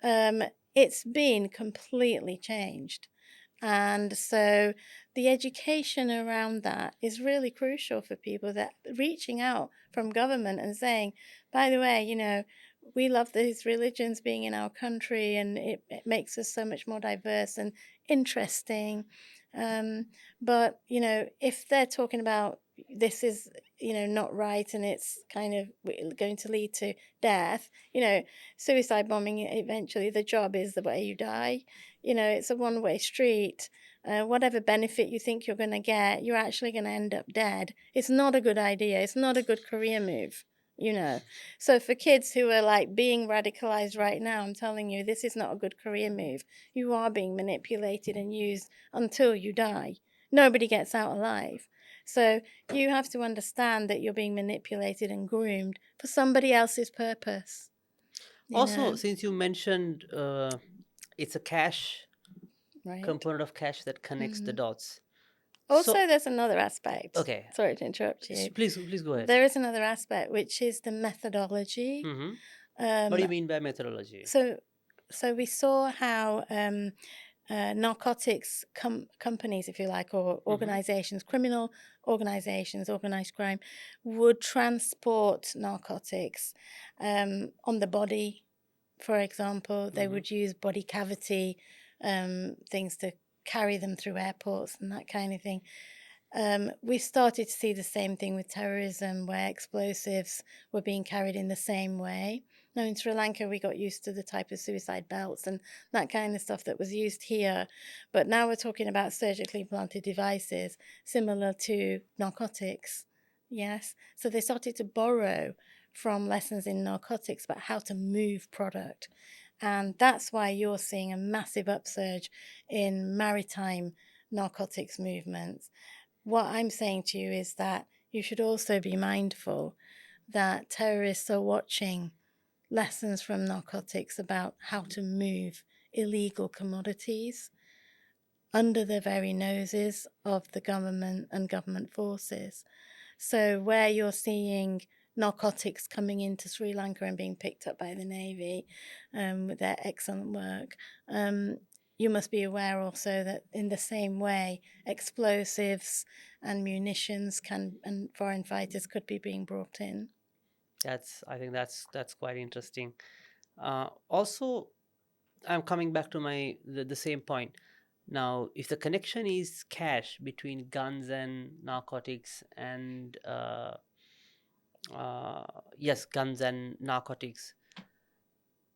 it's been completely changed. And so the education around that is really crucial for people, that reaching out from government and saying, by the way, we love these religions being in our country, and it makes us so much more diverse and interesting. But, if they're talking about this is, not right, and it's kind of going to lead to death, suicide bombing, eventually the job is the way you die. It's a one-way street. Whatever benefit you think you're going to get, you're actually going to end up dead. It's not a good idea. It's not a good career move. So for kids who are like being radicalized right now, I'm telling you, this is not a good career move. You are being manipulated and used until you die. Nobody gets out alive. So you have to understand that you're being manipulated and groomed for somebody else's purpose. Also, since you mentioned it's a cache Right. component of cache that connects the dots. Also, So, there's another aspect. okay. Sorry to interrupt you. Please go ahead. There is another aspect, which is the methodology. What do you mean by methodology? So we saw how narcotics companies, if you like, or organizations, criminal organizations, organized crime, would transport narcotics on the body. For example, they would use body cavity things to carry them through airports and that kind of thing. We started to see the same thing with terrorism, where explosives were being carried in the same way. Now, in Sri Lanka, we got used to the type of suicide belts and that kind of stuff that was used here. But now we're talking about surgically implanted devices similar to narcotics. Yes. So they started to borrow from lessons in narcotics about how to move product. And that's why you're seeing a massive upsurge in maritime narcotics movements. What I'm saying to you is that you should also be mindful that terrorists are watching lessons from narcotics about how to move illegal commodities under the very noses of the government and government forces. So where you're seeing narcotics coming into Sri Lanka and being picked up by the Navy with their excellent work, you must be aware also that in the same way, explosives and munitions and foreign fighters could be being brought in. I think that's quite interesting. Also, I'm coming back to the same point. Now, if the connection is cash between guns and narcotics, and yes, guns and narcotics,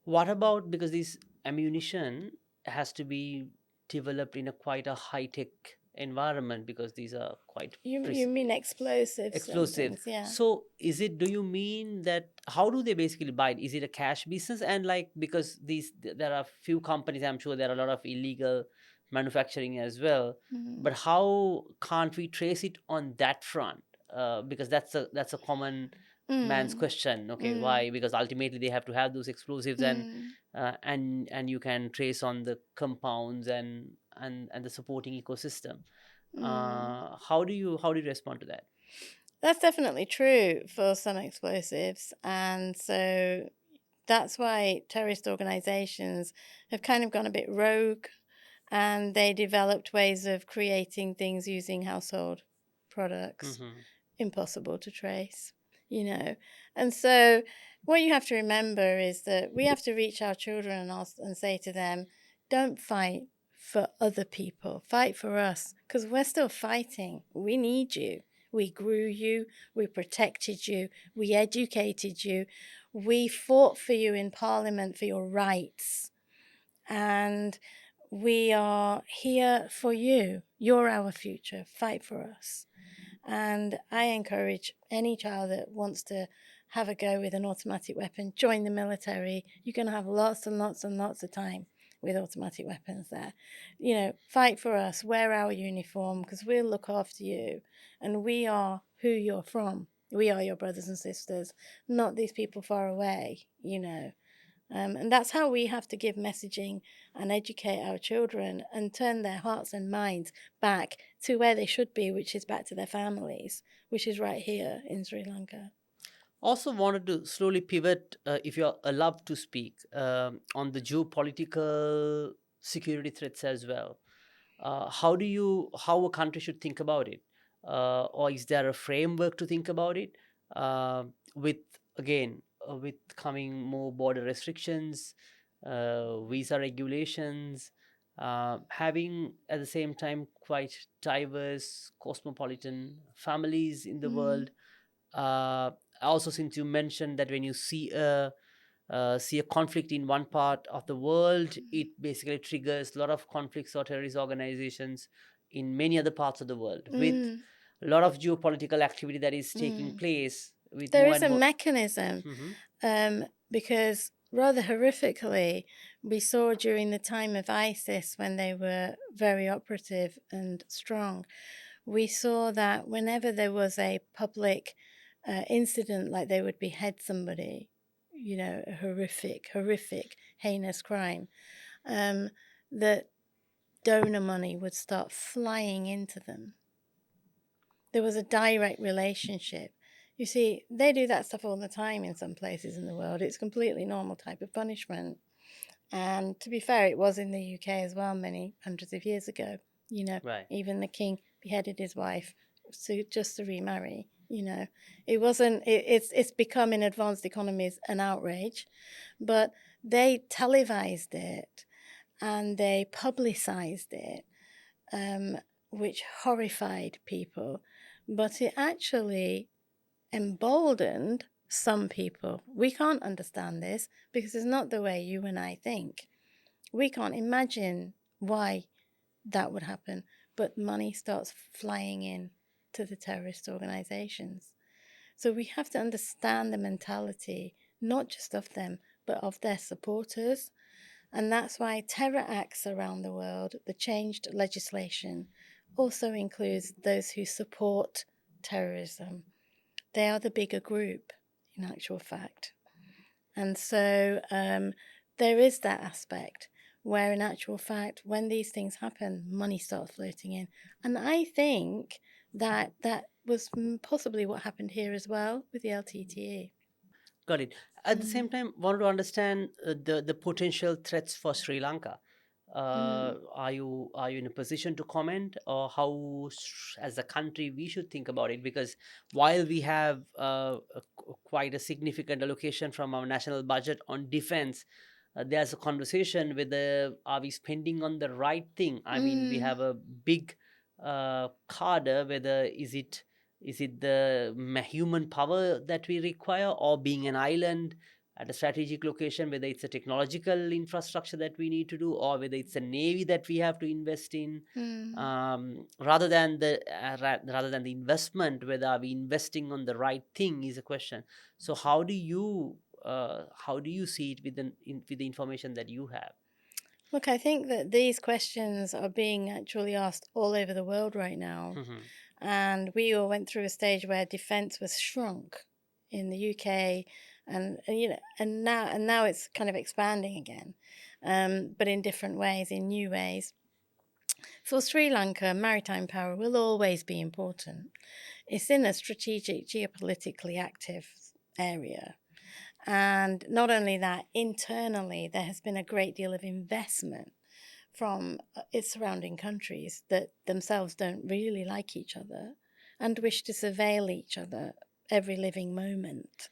what about, because this ammunition has to be developed in a quite a high tech environment, because these are quite You mean explosives? explosive. Things, yeah. So do you mean that, how do they basically buy it? Is it a cash business? And like, because there are few companies, I'm sure there are a lot of illegal manufacturing as well, but how can't we trace it on that front? Because that's a common man's question. Okay, why? Because ultimately they have to have those explosives, and you can trace on the compounds and the supporting ecosystem. How do you respond to that? That's definitely true for some explosives. And so that's why terrorist organizations have kind of gone a bit rogue and they developed ways of creating things using household products, Hmm. impossible to trace, you know. And so what you have to remember is that we have to reach our children and ask and say to them, don't fight for other people, fight for us, because we're still fighting. We need you. We grew you, we protected you, we educated you, we fought for you in Parliament for your rights, and we are here for you. You're our future. Fight for us. And I encourage any child that wants to have a go with an automatic weapon, join the military. You're going to have lots and lots and lots of time with automatic weapons there. You know, fight for us, wear our uniform, because we'll look after you. And we are who you're from. We are your brothers and sisters, not these people far away, you know. And that's how we have to give messaging and educate our children and turn their hearts and minds back to where they should be, which is back to their families, which is right here in Sri Lanka. Also wanted to slowly pivot, if you're allowed to speak, on the geopolitical security threats as well. How a country should think about it, or is there a framework to think about it, with, again, with coming more border restrictions, visa regulations, having at the same time quite diverse cosmopolitan families in the Mm, world. Also, since you mentioned that when you see a conflict in one part of the world, it basically triggers a lot of conflicts or terrorist organizations in many other parts of the world, with mm, a lot of geopolitical activity that is taking mm. place with There more is and a more. mechanism, Hmm. because rather horrifically, we saw during the time of ISIS, when they were very operative and strong, we saw that whenever there was a public incident, like they would behead somebody, you know, a horrific, heinous crime, um, that donor money would start flying into them. There was a direct relationship. You see, they do that stuff all the time in some places in the world. It's a completely normal type of punishment. And to be fair, it was in the UK as well, many hundreds of years ago. You know, Right. even the king beheaded his wife just to remarry. You know, it wasn't. It's become in advanced economies an outrage, but they televised it and they publicized it, um, which horrified people. But it actually emboldened some people. We can't understand this because it's not the way you and I think. We can't imagine why that would happen, but money starts flying in to the terrorist organizations. So we have to understand the mentality, not just of them, but of their supporters. And that's why terror acts around the world, the changed legislation, also includes those who support terrorism. They are the bigger group, in actual fact. And so there is that aspect where, in actual fact, when these things happen, money starts floating in. And I think that that was possibly what happened here as well with the LTTE. Got it. At the Mm, same time, wanted to understand the potential threats for Sri Lanka. mm, Are you in a position to comment, or how, as a country, we should think about it? Because while we have quite a significant allocation from our national budget on defense, there's a conversation whether are we spending on the right thing. I mean, we mm, have a big cadre. Whether is it the human power that we require, or being an island at a strategic location, whether it's a technological infrastructure that we need to do, or whether it's a navy that we have to invest in, mm. rather than the investment, whether are we investing on the right thing is a question. So how do you see it with the information that you have? Look, I think that these questions are being actually asked all over the world right now. Hmm. And we all went through a stage where defence was shrunk in the UK, and you know, and now it's kind of expanding again, but in different ways, in new ways. For Sri Lanka, maritime power will always be important. It's in a strategic, geopolitically active area. And not only that, internally, there has been a great deal of investment from its surrounding countries that themselves don't really like each other and wish to surveil each other every living moment.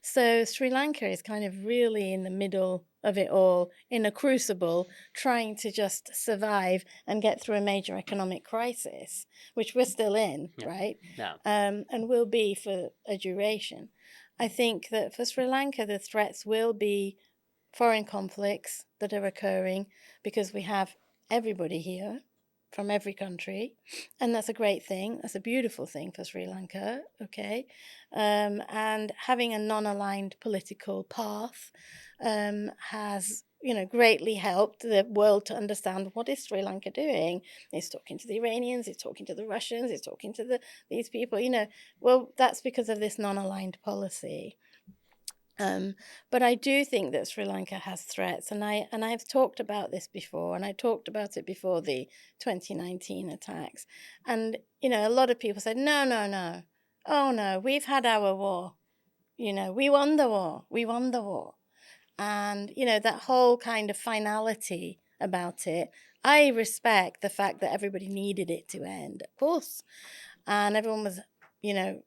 So Sri Lanka is kind of really in the middle of it all, in a crucible, trying to just survive and get through a major economic crisis, which we're still in, Yeah. right? Yeah. And will be for a duration. I think that for Sri Lanka, the threats will be foreign conflicts that are occurring because we have everybody here from every country, and that's a great thing. That's a beautiful thing for Sri Lanka, okay? And having a non-aligned political path has, greatly helped the world to understand what is Sri Lanka doing. It's talking to the Iranians, it's talking to the Russians, it's talking to these people. Well, that's because of this non-aligned policy. But I do think that Sri Lanka has threats, and I've talked about this before, and I talked about it before the 2019 attacks. And a lot of people said, no, no, no, oh no, we've had our war. We won the war. We won the war. And that whole kind of finality about it. I respect the fact that everybody needed it to end, of course, and everyone was, you know,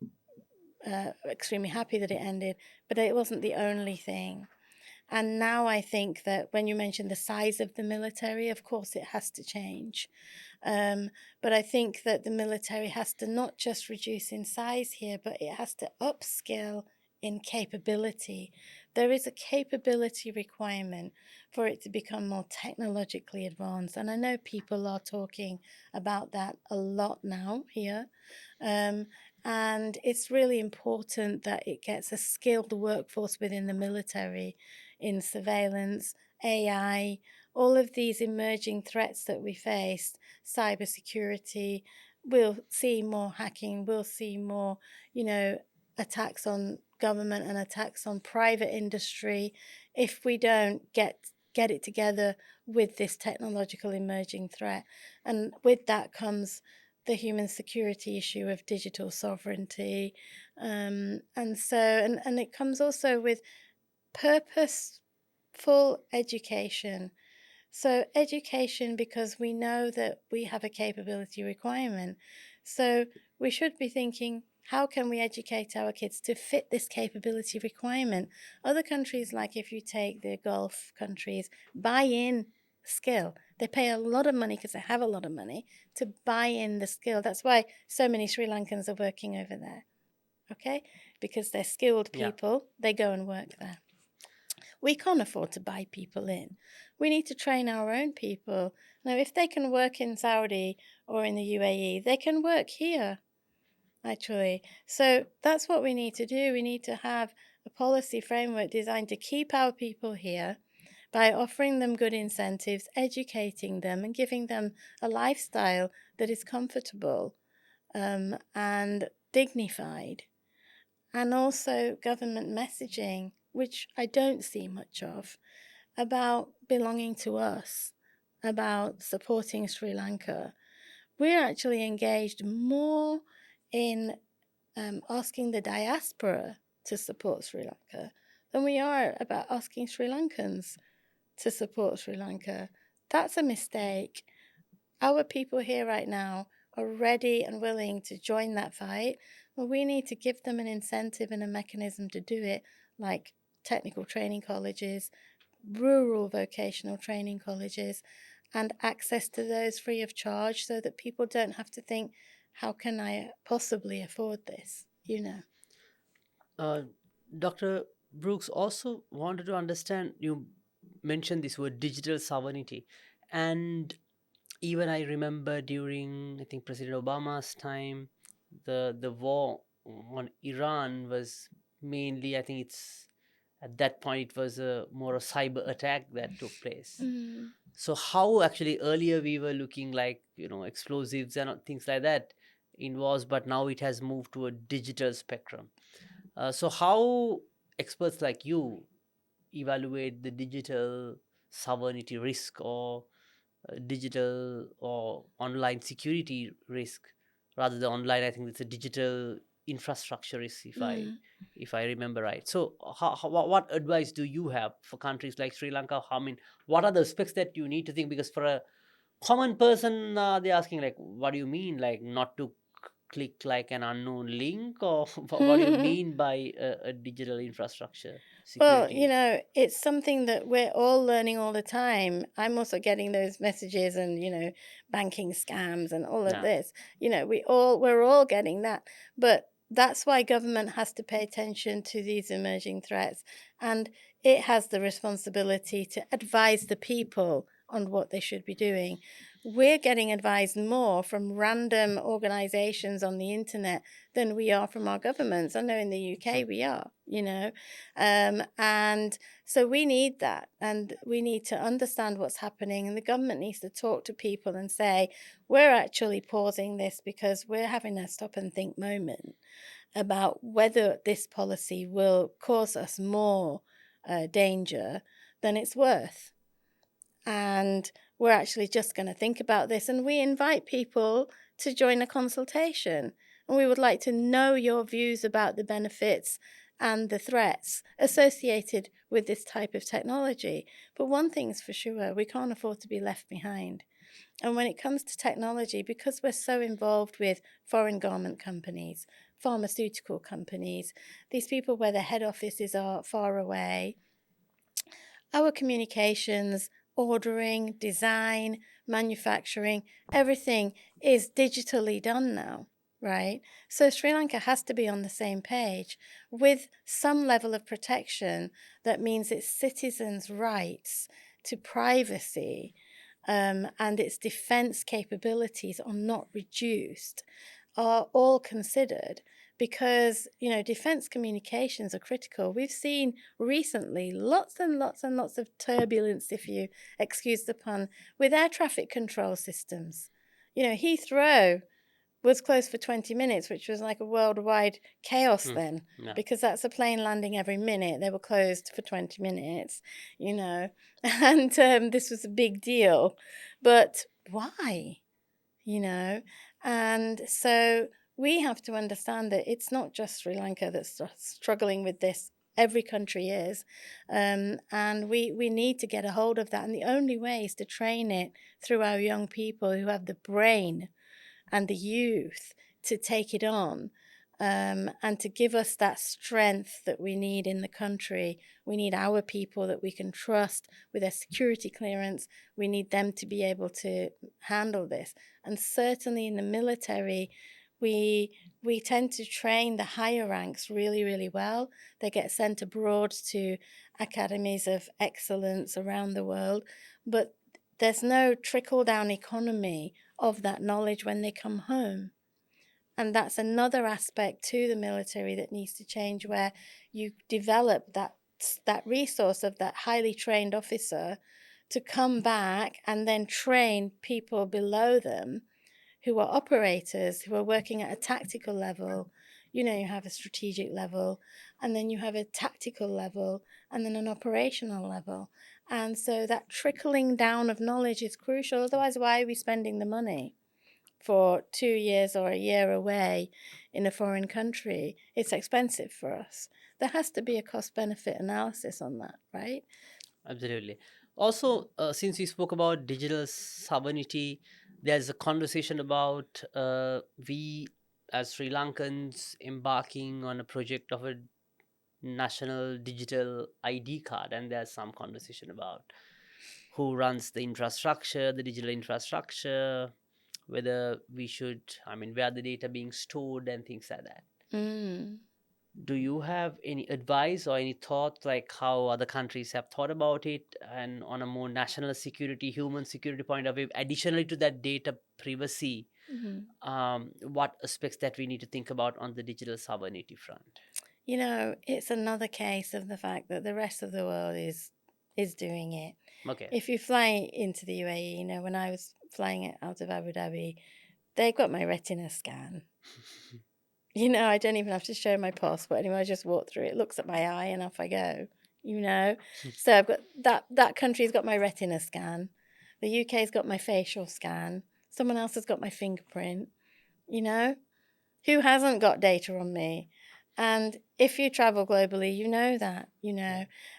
extremely happy that it ended, but it wasn't the only thing. And now I think that when you mention the size of the military, of course it has to change. But I think that the military has to not just reduce in size here, but it has to upskill in capability. There is a capability requirement for it to become more technologically advanced. And I know people are talking about that a lot now here. And it's really important that it gets a skilled workforce within the military in surveillance, AI, all of these emerging threats that we faced, cybersecurity. We'll see more hacking, we'll see more, attacks on government and attacks on private industry if we don't get it together with this technological emerging threat. And with that comes the human security issue of digital sovereignty. And it comes also with purposeful education. So education, because we know that we have a capability requirement. So we should be thinking, how can we educate our kids to fit this capability requirement? Other countries, like if you take the Gulf countries, buy in skill. They pay a lot of money because they have a lot of money to buy in the skill. That's why so many Sri Lankans are working over there. Okay? Because they're skilled Yeah. people, they go and work there. We can't afford to buy people in. We need to train our own people. Now, if they can work in Saudi or in the UAE, they can work here, actually. So that's what we need to do. We need to have a policy framework designed to keep our people here by offering them good incentives, educating them, and giving them a lifestyle that is comfortable and dignified. And also government messaging, which I don't see much of, about belonging to us, about supporting Sri Lanka. We're actually engaged more in asking the diaspora to support Sri Lanka than we are about asking Sri Lankans to support Sri Lanka. That's a mistake. Our people here right now are ready and willing to join that fight. Well, we need to give them an incentive and a mechanism to do it, like technical training colleges, rural vocational training colleges, and access to those free of charge so that people don't have to think, how can I possibly afford this? Uh, Dr. Brooks also wanted to understand, you mentioned this word digital sovereignty. And even I remember during, I think, President Obama's time, the war on Iran was mainly, I think it's at that point, it was a more a cyber attack that took place. Mm. So how actually earlier we were looking like, explosives and things like that in wars, but now it has moved to a digital spectrum. So how experts like you evaluate the digital sovereignty risk, or digital or online security risk, rather than online, I think it's a digital infrastructure is, Mm. if I remember right. So what advice do you have for countries like Sri Lanka? I mean, what are the aspects that you need to think? Because for a common person, they're asking like, what do you mean, like not to click like an unknown link, or what do you mean by a digital infrastructure Well, security? it's something that we're all learning all the time. I'm also getting those messages and, banking scams and all of Yeah. this. We're all getting that. But that's why government has to pay attention to these emerging threats. And it has the responsibility to advise the people on what they should be doing. We're getting advised more from random organizations on the internet than we are from our governments. I know in the Hmm. UK we are, and so we need that, and we need to understand what's happening, and the government needs to talk to people and say, we're actually pausing this because we're having a stop and think moment about whether this policy will cause us more danger than it's worth. And we're actually just going to think about this, and we invite people to join a consultation. And we would like to know your views about the benefits and the threats associated with this type of technology. But one thing's for sure, we can't afford to be left behind. And when it comes to technology, because we're so involved with foreign garment companies, pharmaceutical companies, these people where their head offices are far away, our communications, ordering, design, manufacturing, everything is digitally done now, right? So Sri Lanka has to be on the same page with some level of protection that means its citizens' rights to privacy and its defense capabilities are not reduced, are all considered, because defense communications are critical. We've seen recently lots and lots and lots of turbulence, if you excuse the pun, with air traffic control systems. Heathrow was closed for 20 minutes, which was like a worldwide chaos Hmm. then, Yeah. because that's a plane landing every minute. They were closed for 20 minutes, and this was a big deal. But why? you know. And so we have to understand that it's not just Sri Lanka that's struggling with this. Every country is. And we need to get a hold of that. And the only way is to train it through our young people who have the brain and the youth to take it on. And to give us that strength that we need in the country. We need our people that we can trust with their security clearance. We need them to be able to handle this. And certainly in the military, we tend to train the higher ranks really, really well. They get sent abroad to academies of excellence around the world, but there's no trickle-down economy of that knowledge when they come home. And that's another aspect to the military that needs to change, where you develop that resource of that highly trained officer to come back and then train people below them who are operators, who are working at a tactical level. You have a strategic level, and then you have a tactical level, and then an operational level. And so that trickling down of knowledge is crucial. Otherwise, why are we spending the money for 2 years or a year away in a foreign country? It's expensive for us. There has to be a cost-benefit analysis on that, right? Absolutely. Also, since we spoke about digital sovereignty, there's a conversation about we as Sri Lankans embarking on a project of a national digital ID card, and there's some conversation about who runs the infrastructure, the digital infrastructure, whether we should, I mean, where the data being stored and things like that. Mm. Do you have any advice or any thought, like how other countries have thought about it, and on a more national security, human security point of view, additionally to that data privacy, Mhm. what aspects that we need to think about on the digital sovereignty front? It's another case of the fact that the rest of the world is doing it. Okay. If you fly into the UAE, when I was flying out of Abu Dhabi, they've got my retina scan. I don't even have to show my passport anymore. I just walk through it, looks at my eye, and off I go. So I've got that country's got my retina scan. The UK's got my facial scan. Someone else has got my fingerprint. You know, Who hasn't got data on me? And if you travel globally, you know that,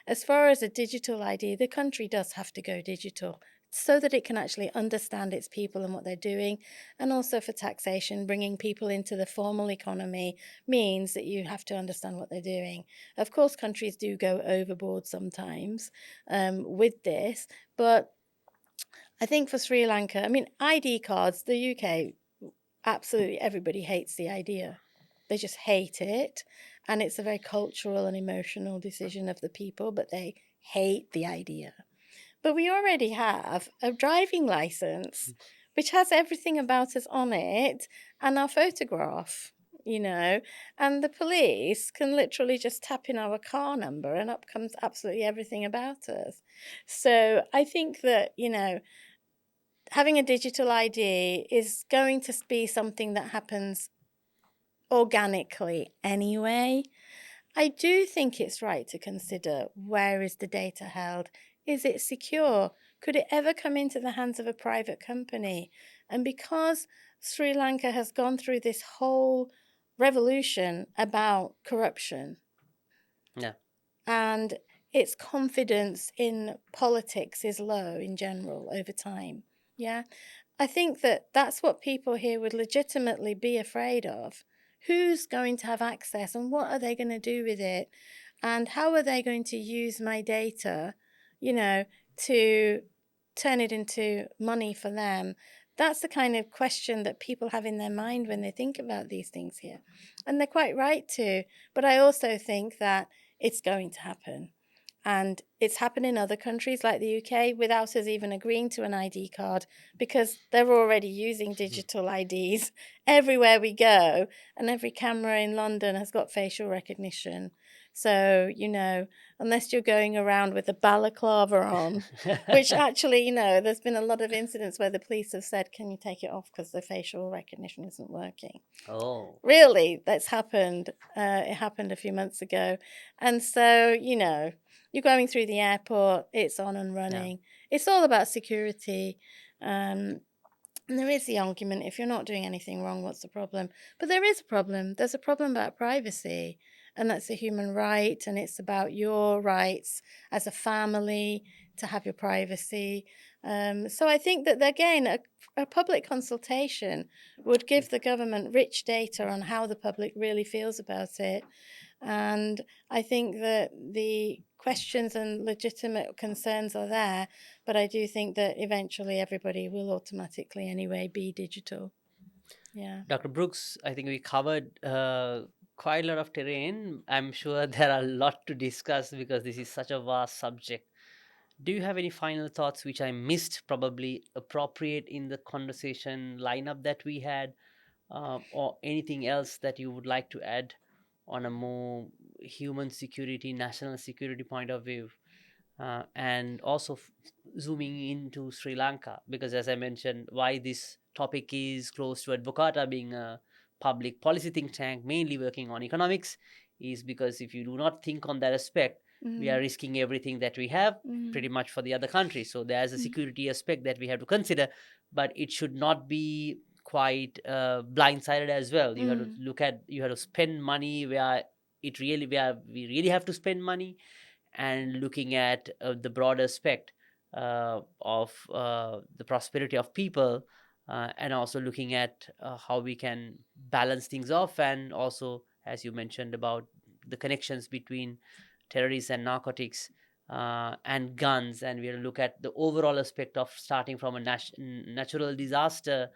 As far as a digital ID, the country does have to go digital so that it can actually understand its people and what they're doing. And also for taxation, bringing people into the formal economy means that you have to understand what they're doing. Of course, countries do go overboard sometimes with this, but I think for Sri Lanka, I mean, ID cards, the UK, absolutely everybody hates the idea. They just hate it. And it's a very cultural and emotional decision of the people, but they hate the idea. But we already have a driving license, which has everything about us on it and our photograph, and the police can literally just tap in our car number and up comes absolutely everything about us. So I think that, having a digital ID is going to be something that happens organically anyway. I do think it's right to consider, where is the data held? Is it secure? Could it ever come into the hands of a private company? And because Sri Lanka has gone through this whole revolution about corruption, Yeah. and its confidence in politics is low in general over time. Yeah. I think that that's what people here would legitimately be afraid of. Who's going to have access and what are they going to do with it? And how are they going to use my data, to turn it into money for them? That's the kind of question that people have in their mind when they think about these things here. And they're quite right to. But I also think that it's going to happen. And it's happened in other countries like the UK without us even agreeing to an ID card, because they're already using digital IDs everywhere we go. And every camera in London has got facial recognition. So, unless you're going around with a balaclava on, which actually, there's been a lot of incidents where the police have said, can you take it off because the facial recognition isn't working? Oh. Really, that's happened. It happened a few months ago. And so, you're going through the airport, it's on and running. Yeah. It's all about security. And there is the argument, if you're not doing anything wrong, what's the problem? But there is a problem. There's a problem about privacy. And that's a human right. And it's about your rights as a family to have your privacy. So I think that, again, a public consultation would give the government rich data on how the public really feels about it. And I think that the questions and legitimate concerns are there, but I do think that eventually everybody will automatically anyway be digital. Yeah. Dr. Brooks, I think we covered quite a lot of terrain. I'm sure there are a lot to discuss because this is such a vast subject. Do you have any final thoughts which I missed, probably appropriate in the conversation lineup that we had, or anything else that you would like to add on a more human security, national security point of view? And also zooming into Sri Lanka, because as I mentioned, why this topic is close to Advocata being a public policy think tank mainly working on economics, is because if you do not think on that aspect, we are risking everything that we have pretty much for the other countries. So there's a security aspect that we have to consider, but it should not be quite blindsided as well. You have to look at, you have to spend money where where we really have to spend money, and looking at the broader aspect of the prosperity of people, and also looking at how we can balance things off, and also, as you mentioned, about the connections between terrorists and narcotics, and guns, and we'll look at the overall aspect of starting from a natural disaster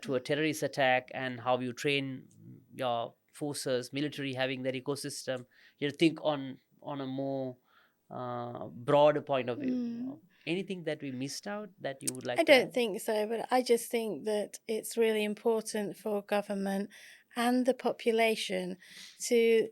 to a terrorist attack, and how you train your forces, military, having that ecosystem. You think on a more broader point of view. Anything that we missed out that you would like I to don't add? think so, but I just think that it's really important for government and the population to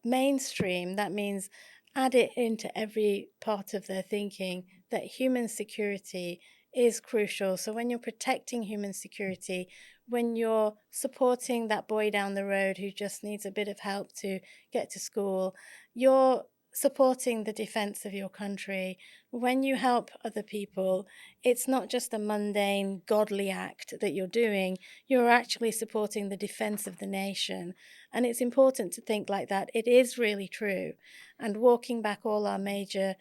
mainstream. That means add it into every part of their thinking, that human security is crucial. So when you're protecting human security, when you're supporting that boy down the road who just needs a bit of help to get to school, you're supporting the defense of your country, when you help other people, it's not just a mundane, godly act that you're doing, you're actually supporting the defense of the nation. And it's important to think like that. It is really true. And walking back all our major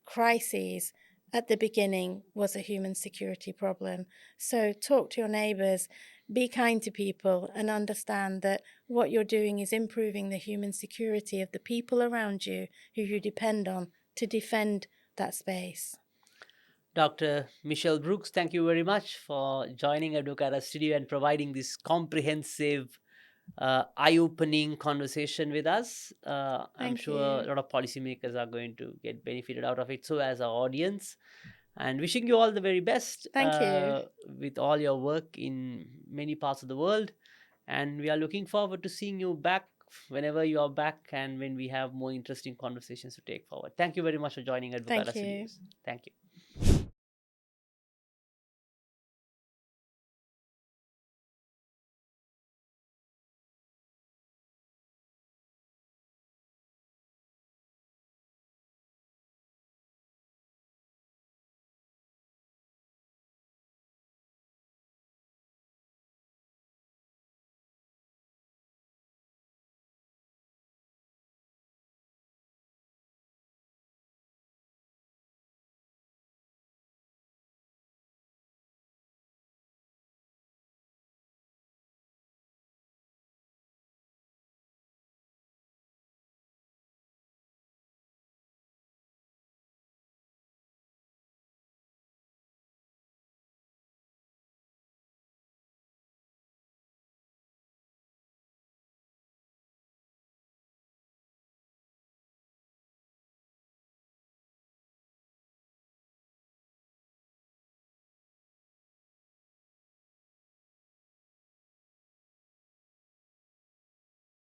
crises at the beginning was a human security problem. So talk to your neighbours, be kind to people, and understand that what you're doing is improving the human security of the people around you who you depend on to defend that space. Dr. Michelle Brooks, thank you very much for joining Advocata Studio and providing this comprehensive, eye-opening conversation with us. I'm Thank sure a you. lot of policymakers are going to get benefited out of it, so as our audience. And wishing you all the very best Thank you. with all your work in many parts of the world. And we are looking forward to seeing you back whenever you are back and when we have more interesting conversations to take forward. Thank you very much for joining Advocata Thank you. Studios. Thank you.